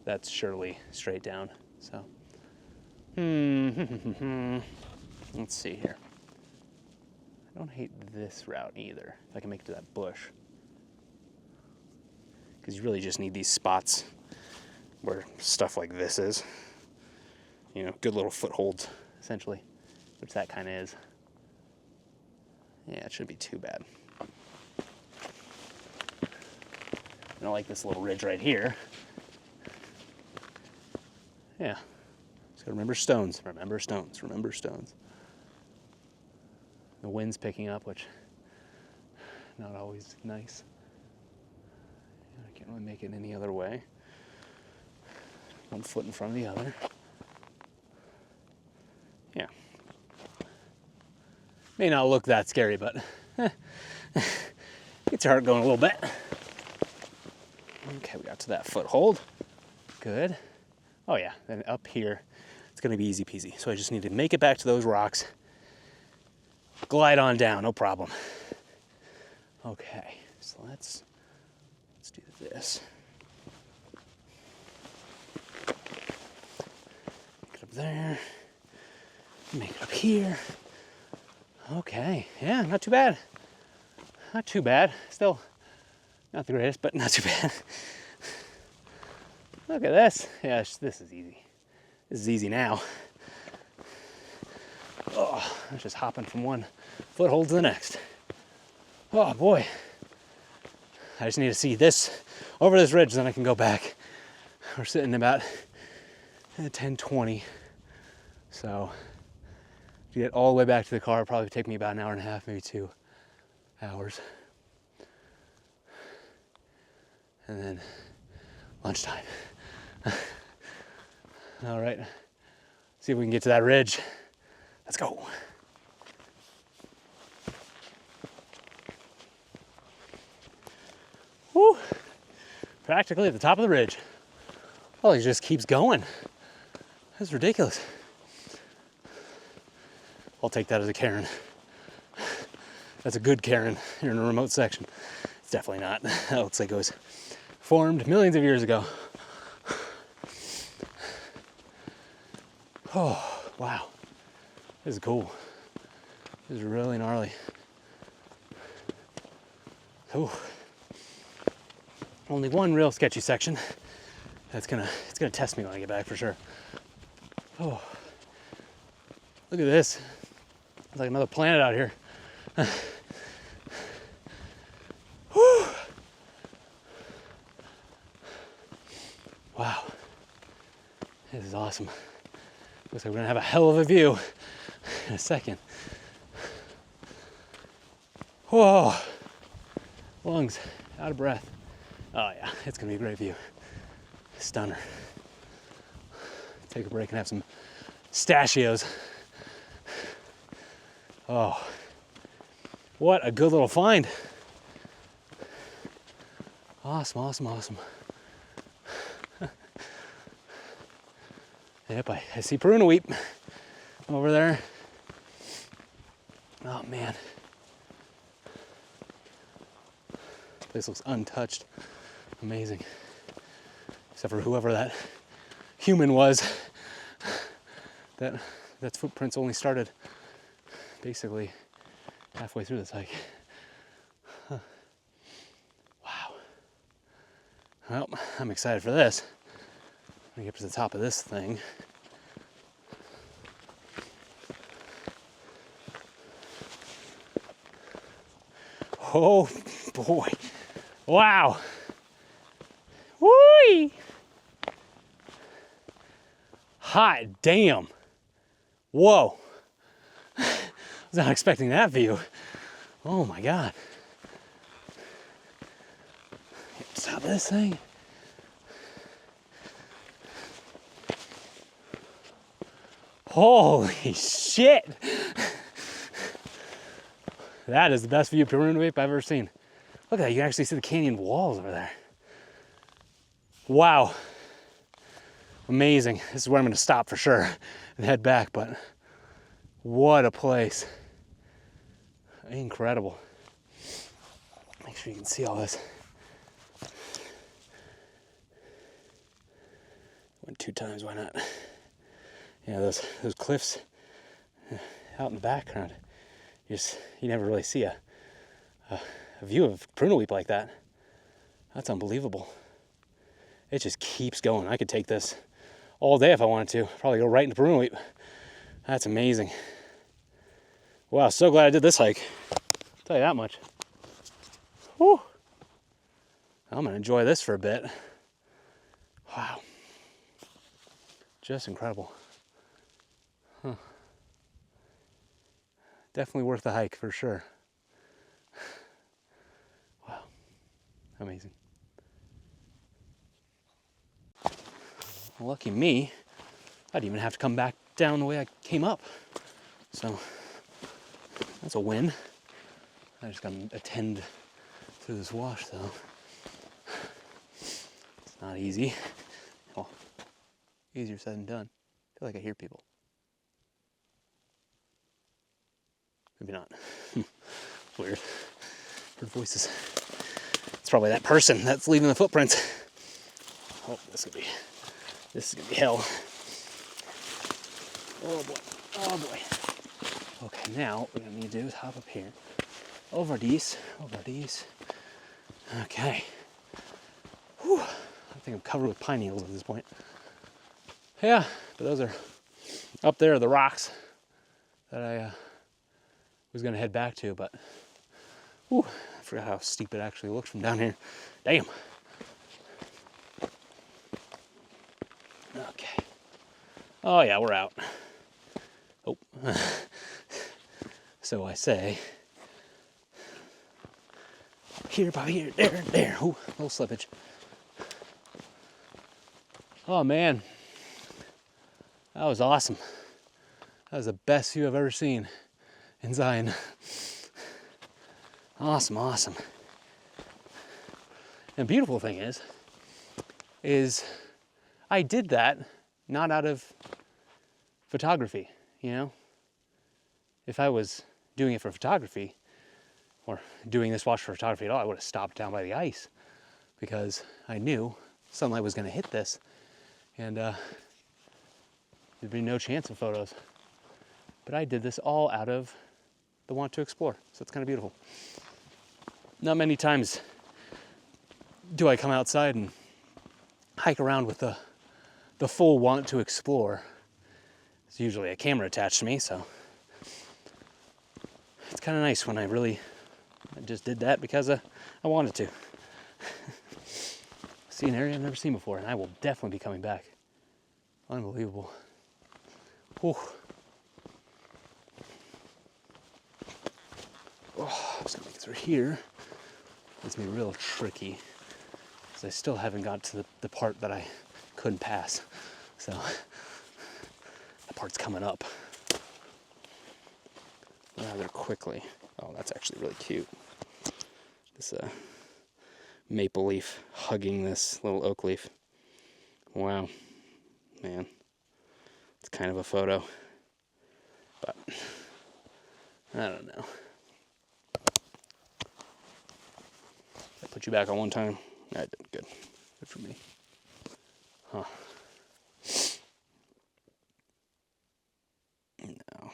that's surely straight down. So, let's see here. I don't hate this route either. If I can make it to that bush, because you really just need these spots where stuff like this is. You know, good little footholds, essentially, which that kind of is. Yeah, it shouldn't be too bad. I don't like this little ridge right here. Yeah, just gotta remember stones, remember stones, remember stones. The wind's picking up, which not always nice. I can't really make it any other way. One foot in front of the other. Yeah. May not look that scary, but gets your heart going a little bit. Okay, we got to that foothold. Good. Oh yeah, then up here, it's gonna be easy peasy. So I just need to make it back to those rocks. Glide on down, no problem. Okay, so let's do this. Make it up there. Make it up here. Okay, yeah, not too bad. Not too bad. Still not the greatest, but not too bad. Look at this. Yeah, this is easy. This is easy now. Oh, I'm just hopping from one foothold to the next. Oh boy. I just need to see this over this ridge, then I can go back. We're sitting about 10:20. So to get all the way back to the car, it'll probably take me about an hour and a half, maybe 2 hours. And then lunchtime. All right, see if we can get to that ridge. Let's go. Woo! Practically at the top of the ridge. Oh, he just keeps going. That's ridiculous. I'll take that as a Karen. That's a good Karen here in a remote section. It's definitely not. That looks like it was formed millions of years ago. Oh, wow. This is cool. This is really gnarly. Oh. Only one real sketchy section. It's gonna test me when I get back for sure. Oh. Look at this. It's like another planet out here. Whew. Wow. This is awesome. Looks like we're gonna have a hell of a view in a second. Whoa. Lungs out of breath. Oh yeah, it's gonna be a great view. Stunner. take a break and have some pistachios. Oh, what a good little find. Awesome, awesome, awesome. Yep, I see Perunaweep over there. Oh man. This place looks untouched. Amazing. Except for whoever that human was. That footprints only started basically halfway through this hike. Huh. Wow. Well, I'm excited for this. I'm gonna get to the top of this thing. Oh boy. Wow. Whoo! Hot damn. Whoa. I was not expecting that view. Oh my God. Get to the top of this thing. Holy shit! That is the best view of Perunaweep I've ever seen. Look at that, you can actually see the canyon walls over there. Wow. Amazing. This is where I'm gonna stop for sure and head back, but what a place. Incredible. Make sure you can see all this. Went 2 times, why not? Yeah, those cliffs out in the background. You never really see a view of Perunaweep like that. That's unbelievable. It just keeps going. I could take this all day if I wanted to. Probably go right into Perunaweep. That's amazing. Wow, so glad I did this hike. I'll tell you that much. Whew. I'm gonna enjoy this for a bit. Wow. Just incredible. Huh. Definitely worth the hike for sure. Wow. Amazing. Lucky me, I didn't even have to come back down the way I came up. So that's a win. I just gotta attend through this wash though. It's not easy. Well, easier said than done. I feel like I hear people. Maybe not. Weird. Heard voices. It's probably that person that's leaving the footprints. Oh, this is gonna be hell. Oh boy. Oh boy. Okay, now what we're gonna need to do is hop up here. Over these. Okay. Whew. I think I'm covered with pine needles at this point. Yeah, but those are up there, the rocks that I was gonna head back to, but whew, I forgot how steep it actually looks from down here. Damn. Okay. Oh yeah, we're out. Oh. So I say. Here, about here, there. Ooh, little slippage. Oh man. That was awesome. That was the best view I've ever seen in Zion. Awesome, awesome. And the beautiful thing is I did that not out of photography, you know? If I was doing it for photography or doing this watch for photography at all, I would have stopped down by the ice because I knew sunlight was gonna hit this and there'd be no chance of photos. But I did this all out of the want to explore, so it's kind of beautiful. Not many times do I come outside and hike around with the full want to explore. There's usually a camera attached to me, so it's kind of nice when I just did that because I wanted to. See an area I've never seen before, and I will definitely be coming back. Unbelievable. Whew. Oh, I'm just gonna make it through here. It's gonna be real tricky because I still haven't got to the part that I couldn't pass. So part's coming up rather quickly. Oh, that's actually really cute. This maple leaf hugging this little oak leaf. Wow, man, it's kind of a photo, but I don't know. I put you back on one time. I did good. Good for me. Huh. No.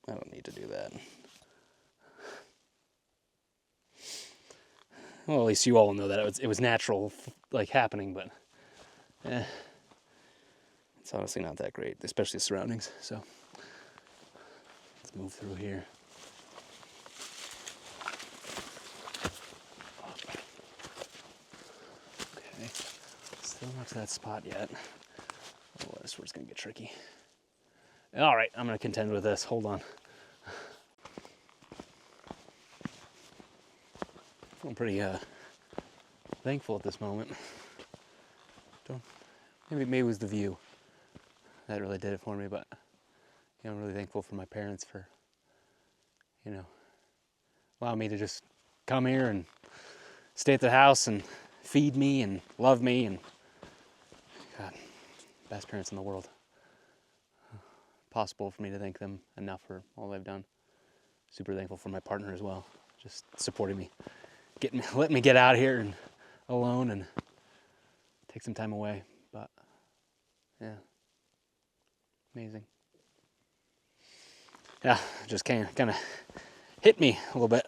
I don't need to do that. Well, at least you all know that it was natural, like, happening, but it's honestly not that great, especially the surroundings. So let's move through here. Okay, still not to that spot yet. Oh, this is where it's gonna get tricky. All right, I'm gonna contend with this. Hold on. I'm pretty thankful at this moment. Maybe it was the view that really did it for me, but you know, I'm really thankful for my parents for, you know, allowing me to just come here and stay at the house and feed me and love me, and God, best parents in the world. Possible for me to thank them enough for all they've done. Super thankful for my partner as well, just supporting me, letting me get out here and alone and take some time away. But yeah, amazing. Yeah, just kind of hit me a little bit.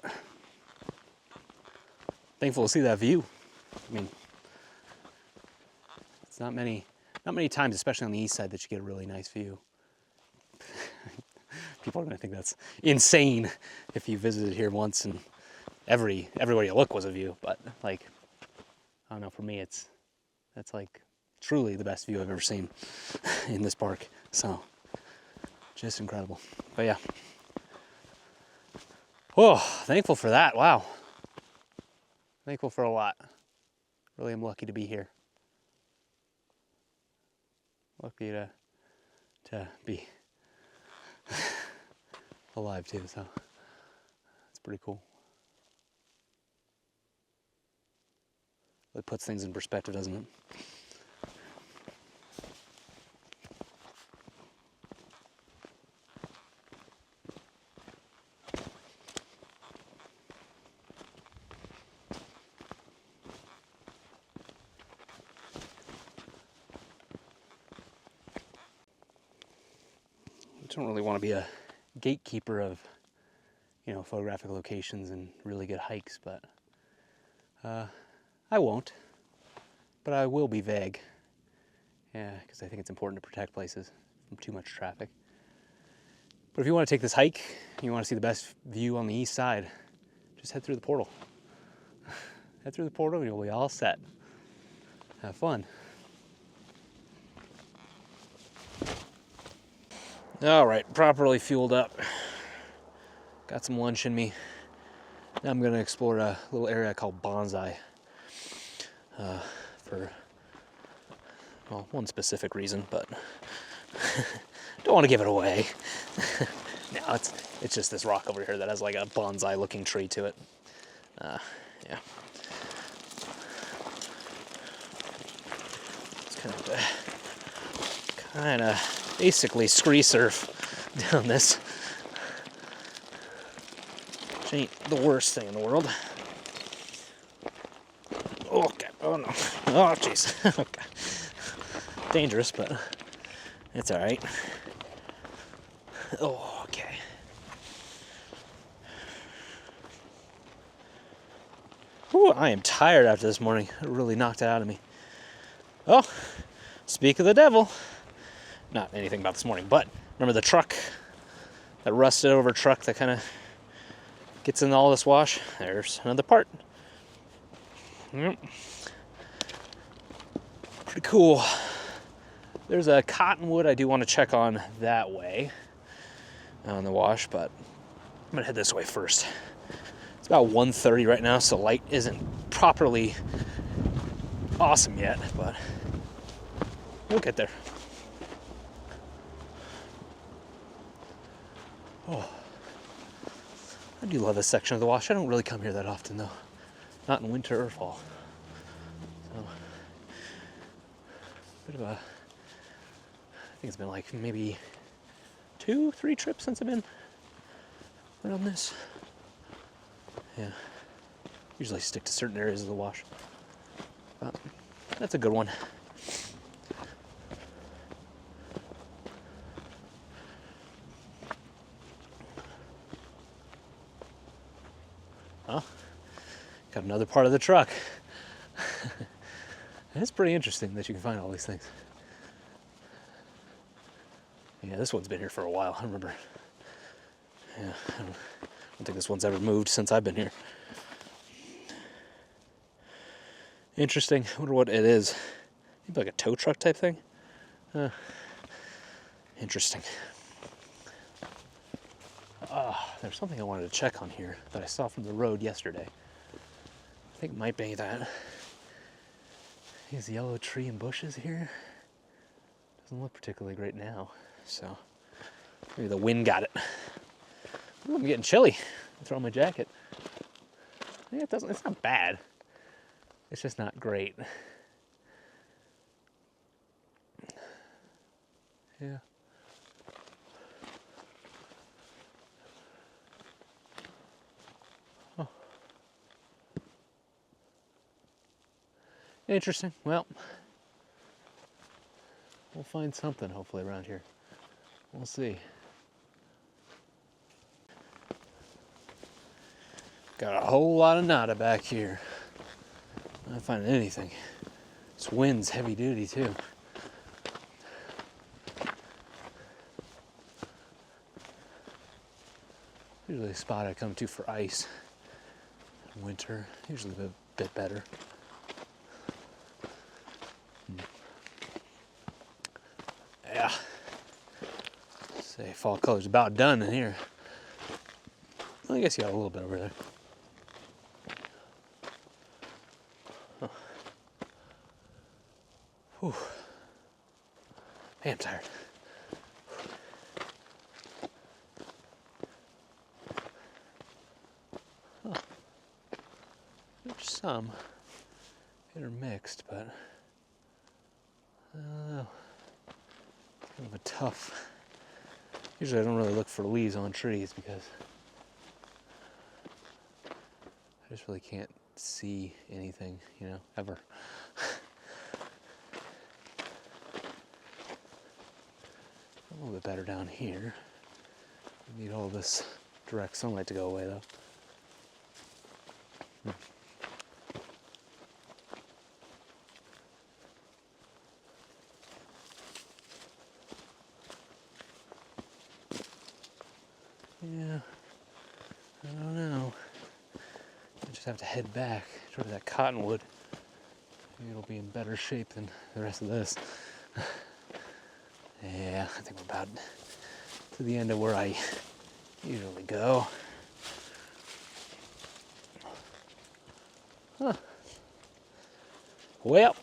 Thankful to see that view. I mean, it's not many times, especially on the east side, that you get a really nice view. People are gonna think that's insane if you visited here once and everywhere you look was a view. But like, I don't know, for me that's like truly the best view I've ever seen in this park. So just incredible. But yeah. Oh, thankful for that. Wow. Thankful for a lot. Really am lucky to be here. Lucky to be alive too, so it's pretty cool. It puts things in perspective, doesn't it? I don't really want to be a gatekeeper of, you know, photographic locations and really good hikes, but I won't. But I will be vague. Yeah, because I think it's important to protect places from too much traffic. But if you want to take this hike, you want to see the best view on the east side, just head through the portal. Head through the portal and you'll be all set. Have fun. All right, properly fueled up. Got some lunch in me. Now I'm gonna explore a little area called Bonsai for, well, one specific reason, but don't want to give it away. No, it's just this rock over here that has like a bonsai looking tree to it. Yeah. It's kind of basically scree surf down this, which ain't the worst thing in the world. Oh, God. Oh no. Oh, jeez. Okay. Dangerous, but it's all right. Oh, okay. Ooh, I am tired after this morning. It really knocked it out of me. Oh, speak of the devil. Not anything about this morning, but remember the truck, that rusted over truck that kind of gets in all this wash? There's another part. Yep. Pretty cool. There's a cottonwood I do want to check on that way on the wash, but I'm gonna head this way first. It's about 1:30 right now, so light isn't properly awesome yet, but we'll get there. Oh, I do love this section of the wash. I don't really come here that often though. Not in winter or fall. So, bit of a, I think it's been like maybe 2-3 trips since I've been around this. Yeah, usually stick to certain areas of the wash. But that's a good one. Well, got another part of the truck. It's pretty interesting that you can find all these things. Yeah, this one's been here for a while, I remember. Yeah, I don't think this one's ever moved since I've been here. Interesting, I wonder what it is. Maybe like a tow truck type thing? Interesting. There's something I wanted to check on here that I saw from the road yesterday. I think it might be that. These yellow tree and bushes here. Doesn't look particularly great now, so maybe the wind got it. Ooh, I'm getting chilly. I throw on my jacket. Yeah, it's not bad. It's just not great. Yeah. Oh. Interesting. Well, we'll find something hopefully around here. We'll see. Got a whole lot of nada back here. Not finding anything. This wind's heavy duty too. Usually a spot I come to for ice in winter. Usually a bit better. Yeah. Say fall color's about done in here. Well, I guess you got a little bit over there. Huh. Whew. Man, I'm tired. Huh. There's some intermixed, but I don't know. Kind of a tough. Usually I don't really look for leaves on trees because I just really can't see anything, you know, ever. A little bit better down here. We need all this direct sunlight to go away though. Yeah, I don't know. I just have to head back toward that cottonwood. Maybe it'll be in better shape than the rest of this. Yeah, I think we're about to the end of where I usually go. Huh. Well,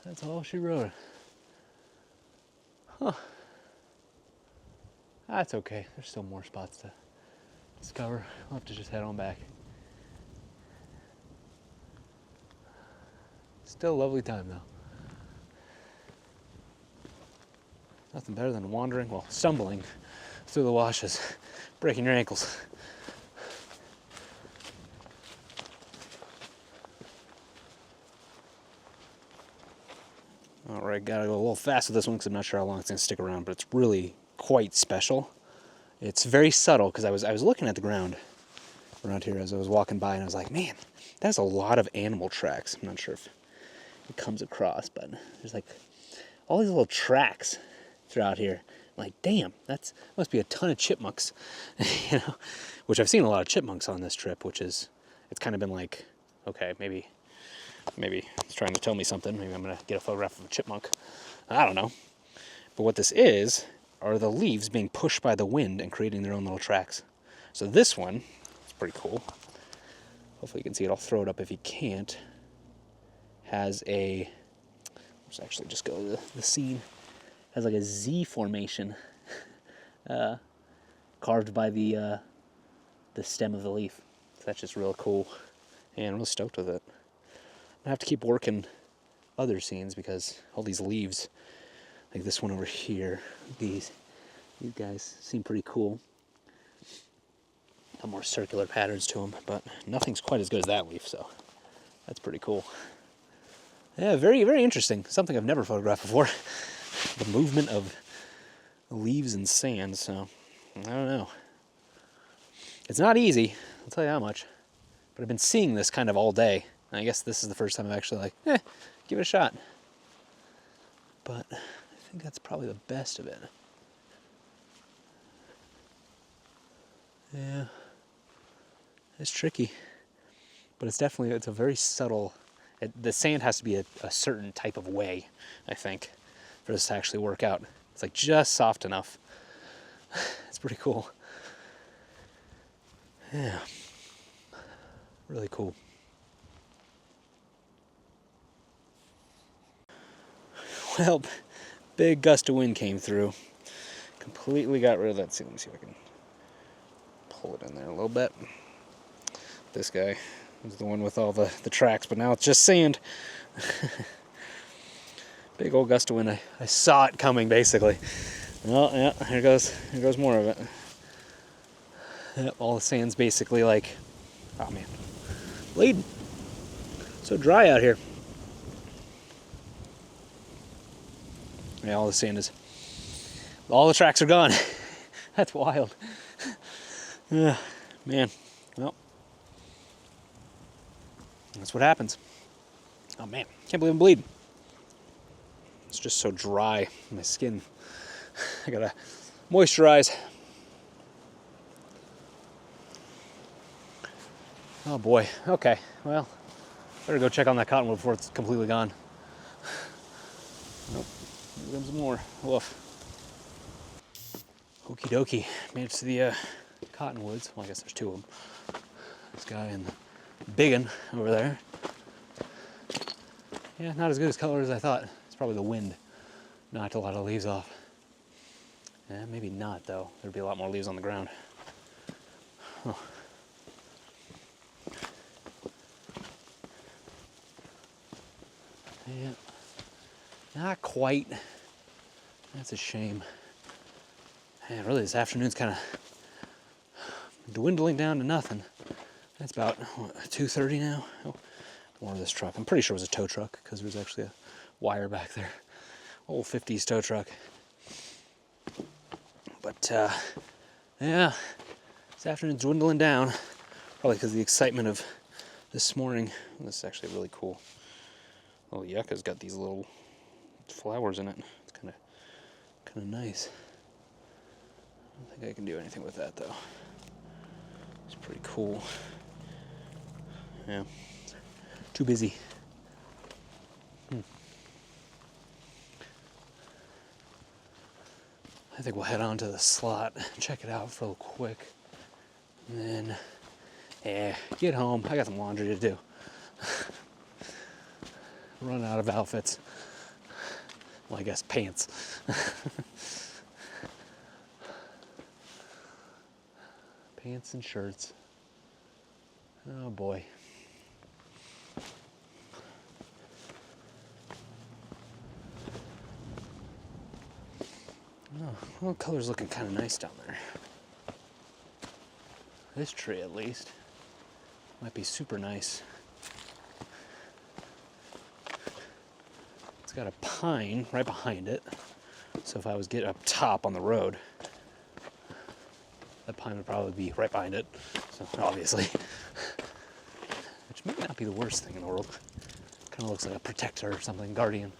that's all she wrote. Huh. That's okay. There's still more spots to discover. I'll have to just head on back. Still a lovely time though. Nothing better than wandering, well, stumbling through the washes, breaking your ankles. All right, gotta go a little fast with this one because I'm not sure how long it's gonna stick around, but it's really quite special. It's very subtle because I was looking at the ground around here as I was walking by and I was like, man, that's a lot of animal tracks. I'm not sure if it comes across, but there's like all these little tracks throughout here. I'm like, damn, that must be a ton of chipmunks, you know, which I've seen a lot of chipmunks on this trip, which is, it's kind of been like, okay, maybe it's trying to tell me something. Maybe I'm gonna get a photograph of a chipmunk. I don't know. But what this is are the leaves being pushed by the wind and creating their own little tracks. So this one, it's pretty cool. Hopefully you can see it. I'll throw it up if you can't. Has a, let's actually just go to the scene. Has like a Z formation carved by the stem of the leaf. So that's just real cool, and I'm really stoked with it. I have to keep working other scenes because all these leaves, like this one over here, these guys seem pretty cool. Got more circular patterns to them, but nothing's quite as good as that leaf, so that's pretty cool. Yeah, very, very interesting. Something I've never photographed before. The movement of leaves and sand, so I don't know. It's not easy, I'll tell you how much. But I've been seeing this kind of all day. And I guess this is the first time I've actually give it a shot. But I think that's probably the best of it. Yeah, it's tricky, but it's a very subtle. The sand has to be a certain type of way, I think, for this to actually work out. It's like just soft enough. It's pretty cool. Yeah, really cool. Well, big gust of wind came through. Completely got rid of that. Let me see if I can pull it in there a little bit. This guy was the one with all the tracks, but now it's just sand. Big old gust of wind. I saw it coming, basically. Oh, yeah, here goes more of it. Yep, all the sand's basically like, oh man, bleeding. So dry out here. Yeah, all the sand is, all the tracks are gone. That's wild. Yeah, man, well, that's what happens. Oh man, can't believe I'm bleeding. It's just so dry, my skin. I gotta moisturize. Oh boy, okay, well, better go check on that cottonwood before it's completely gone. Nope, here comes more. Woof. Okie dokie, made it to the cottonwoods. Well, I guess there's two of them. This guy and the big one over there. Yeah, not as good as color as I thought. It's probably the wind knocked a lot of leaves off. Yeah, maybe not though. There'd be a lot more leaves on the ground. Huh. Yeah, not quite. That's a shame. Man, really, this afternoon's kind of dwindling down to nothing. It's about, what, 2:30 now? Oh, more of this truck. I'm pretty sure it was a tow truck because there was actually a wire back there. Old 50s tow truck. But, yeah, this afternoon's dwindling down. Probably because of the excitement of this morning. This is actually really cool. Oh, yucca's got these little flowers in it. It's kind of nice. I don't think I can do anything with that though. It's pretty cool. Yeah. Too busy. I think we'll head on to the slot, check it out for real quick, and then, get home. I got some laundry to do. Run out of outfits. Well, I guess pants. Pants and shirts. Oh boy. Oh, well, the color's looking kind of nice down there. This tree, at least, might be super nice. It's got a pine right behind it, so if I was getting up top on the road, that pine would probably be right behind it, so obviously. Which may not be the worst thing in the world. Kind of looks like a protector or something, guardian.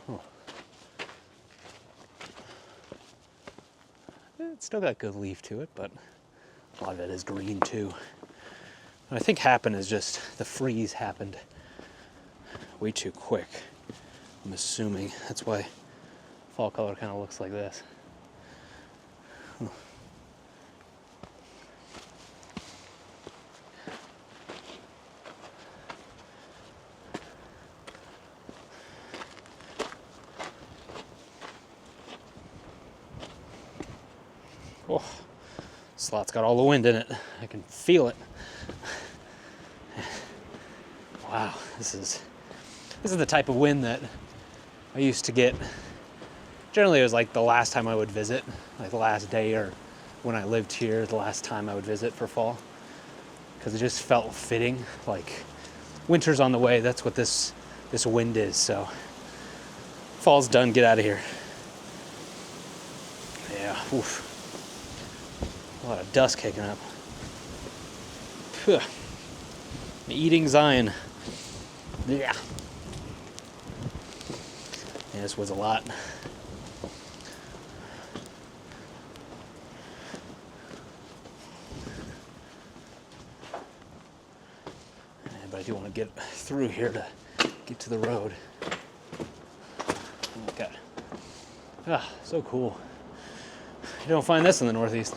Huh. It's still got good leaf to it, but a lot of it is green too. What I think happened is just the freeze happened way too quick. I'm assuming that's why fall color kind of looks like this. Huh. slot's got all the wind in it. I can feel it. Wow, this is the type of wind that I used to get. Generally, it was like the last time I would visit, like the last day, or when I lived here, the last time I would visit for fall, because it just felt fitting. Like winter's on the way. That's what this wind is. So fall's done. Get out of here. Yeah. Oof. A lot of dust kicking up. Phew. Eating Zion. Yeah. Yeah, this was a lot. But I do want to get through here to get to the road. Oh God. Ah, so cool. You don't find this in the Northeast.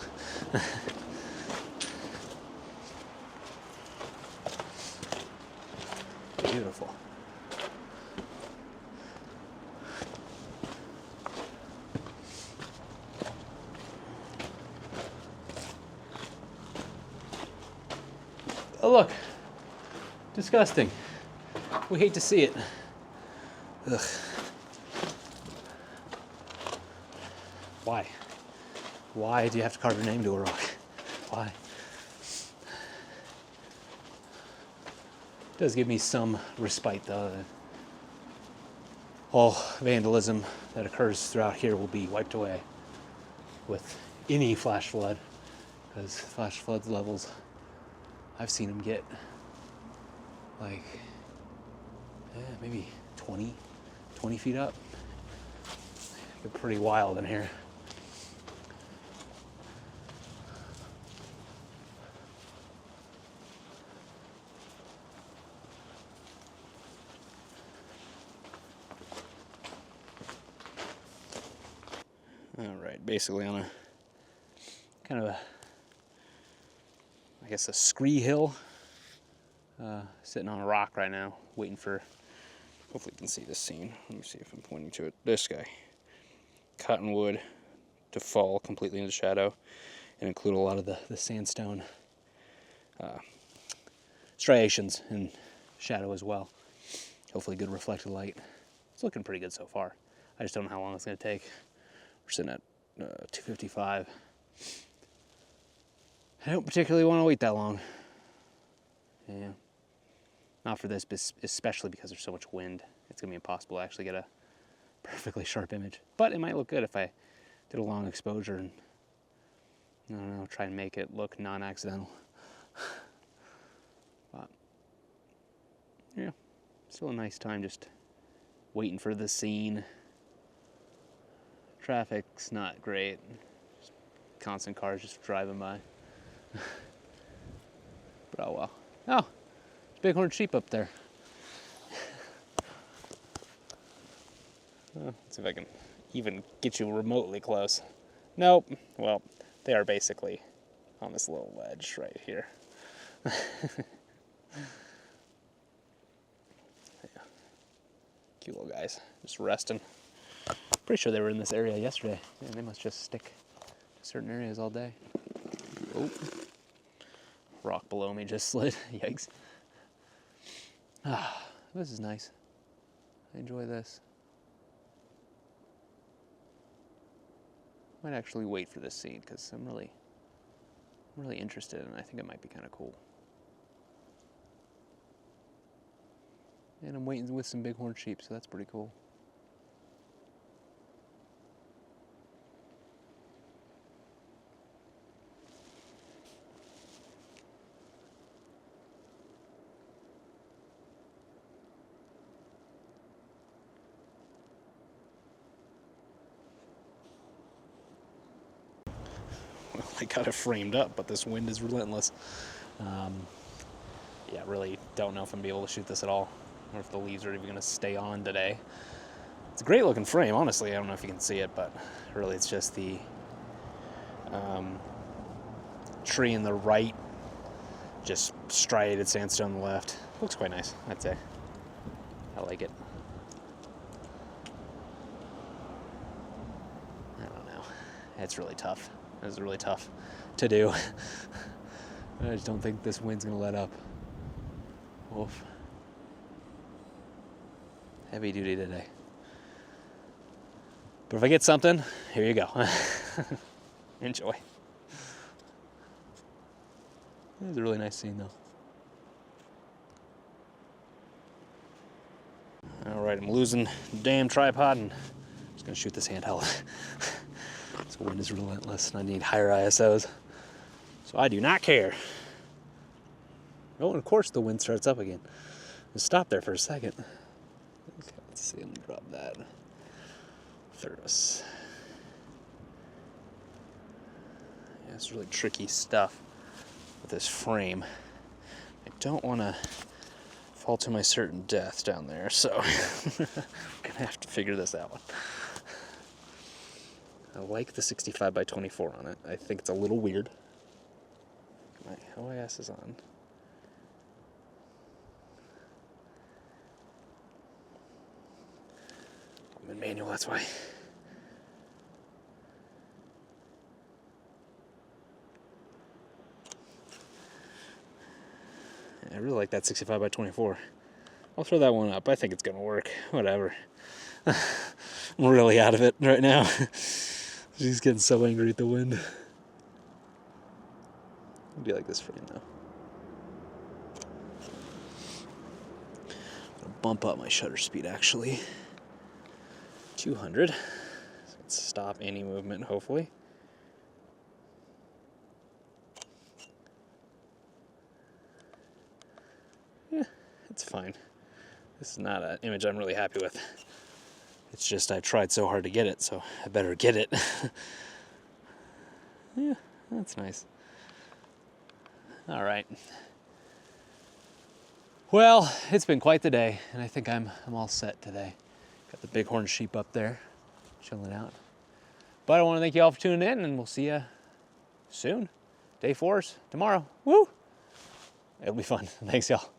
Beautiful. Oh look, disgusting. We hate to see it. Ugh. Why? Why do you have to carve your name to a rock? Why? It does give me some respite though. All vandalism that occurs throughout here will be wiped away with any flash flood, because flash flood levels, I've seen them get like maybe 20 feet up. They're pretty wild in here. All right, basically on a kind of a, I guess, a scree hill, sitting on a rock right now, waiting for, hopefully you can see this scene. Let me see if I'm pointing to it. This guy. Cottonwood to fall completely into shadow and include a lot of the sandstone striations in shadow as well. Hopefully good reflected light. It's looking pretty good so far. I just don't know how long it's going to take. We're sitting at 2:55. I don't particularly want to wait that long. Yeah. Not for this, especially because there's so much wind. It's going to be impossible to actually get a perfectly sharp image. But it might look good if I did a long exposure and, I don't know, try and make it look non-accidental. But, yeah, still a nice time just waiting for the scene. Traffic's not great. Just constant cars just driving by. But oh well. Oh, there's bighorn sheep up there. Let's see if I can even get you remotely close. Nope. Well, they are basically on this little ledge right here. Yeah. Cute little guys, just resting. Pretty sure they were in this area yesterday. Yeah, they must just stick to certain areas all day. Oh, rock below me just slid. Yikes. Ah, this is nice. I enjoy this. Might actually wait for this scene because I'm really interested, and I think it might be kind of cool. And I'm waiting with some bighorn sheep, so that's pretty cool. Well, I got it framed up, but this wind is relentless. Yeah, really don't know if I'm gonna be able to shoot this at all, or if the leaves are even gonna stay on today. It's a great looking frame, honestly. I don't know if you can see it, but really it's just the tree in the right, just striated sandstone on the left. Looks quite nice, I'd say. I like it. I don't know. It's really tough. It's really tough to do. I just don't think this wind's gonna let up. Wolf. Heavy duty today. But if I get something, here you go. Enjoy. It was a really nice scene though. All right, I'm losing the damn tripod and I'm just gonna shoot this handheld. This wind is relentless and I need higher ISOs. So I do not care. Oh, and of course the wind starts up again. Just stop there for a second. Okay, let's see, I'm gonna drop that. Thermos. Yeah, it's really tricky stuff with this frame. I don't want to fall to my certain death down there, so I'm gonna have to figure this out. I like the 65x24 on it. I think it's a little weird. My OIS is on. I'm in manual, that's why. I really like that 65x24. I'll throw that one up. I think it's gonna work. Whatever. I'm really out of it right now. She's getting so angry at the wind. I do like this frame though. I'm gonna bump up my shutter speed actually. 200. So let's stop any movement hopefully. Yeah, it's fine. This is not an image I'm really happy with. It's just I tried so hard to get it, so I better get it. Yeah, that's nice. All right. Well, it's been quite the day, and I think I'm all set today. Got the bighorn sheep up there, chilling out. But I want to thank you all for tuning in, and we'll see you soon. Day 4's tomorrow. Woo! It'll be fun. Thanks, y'all.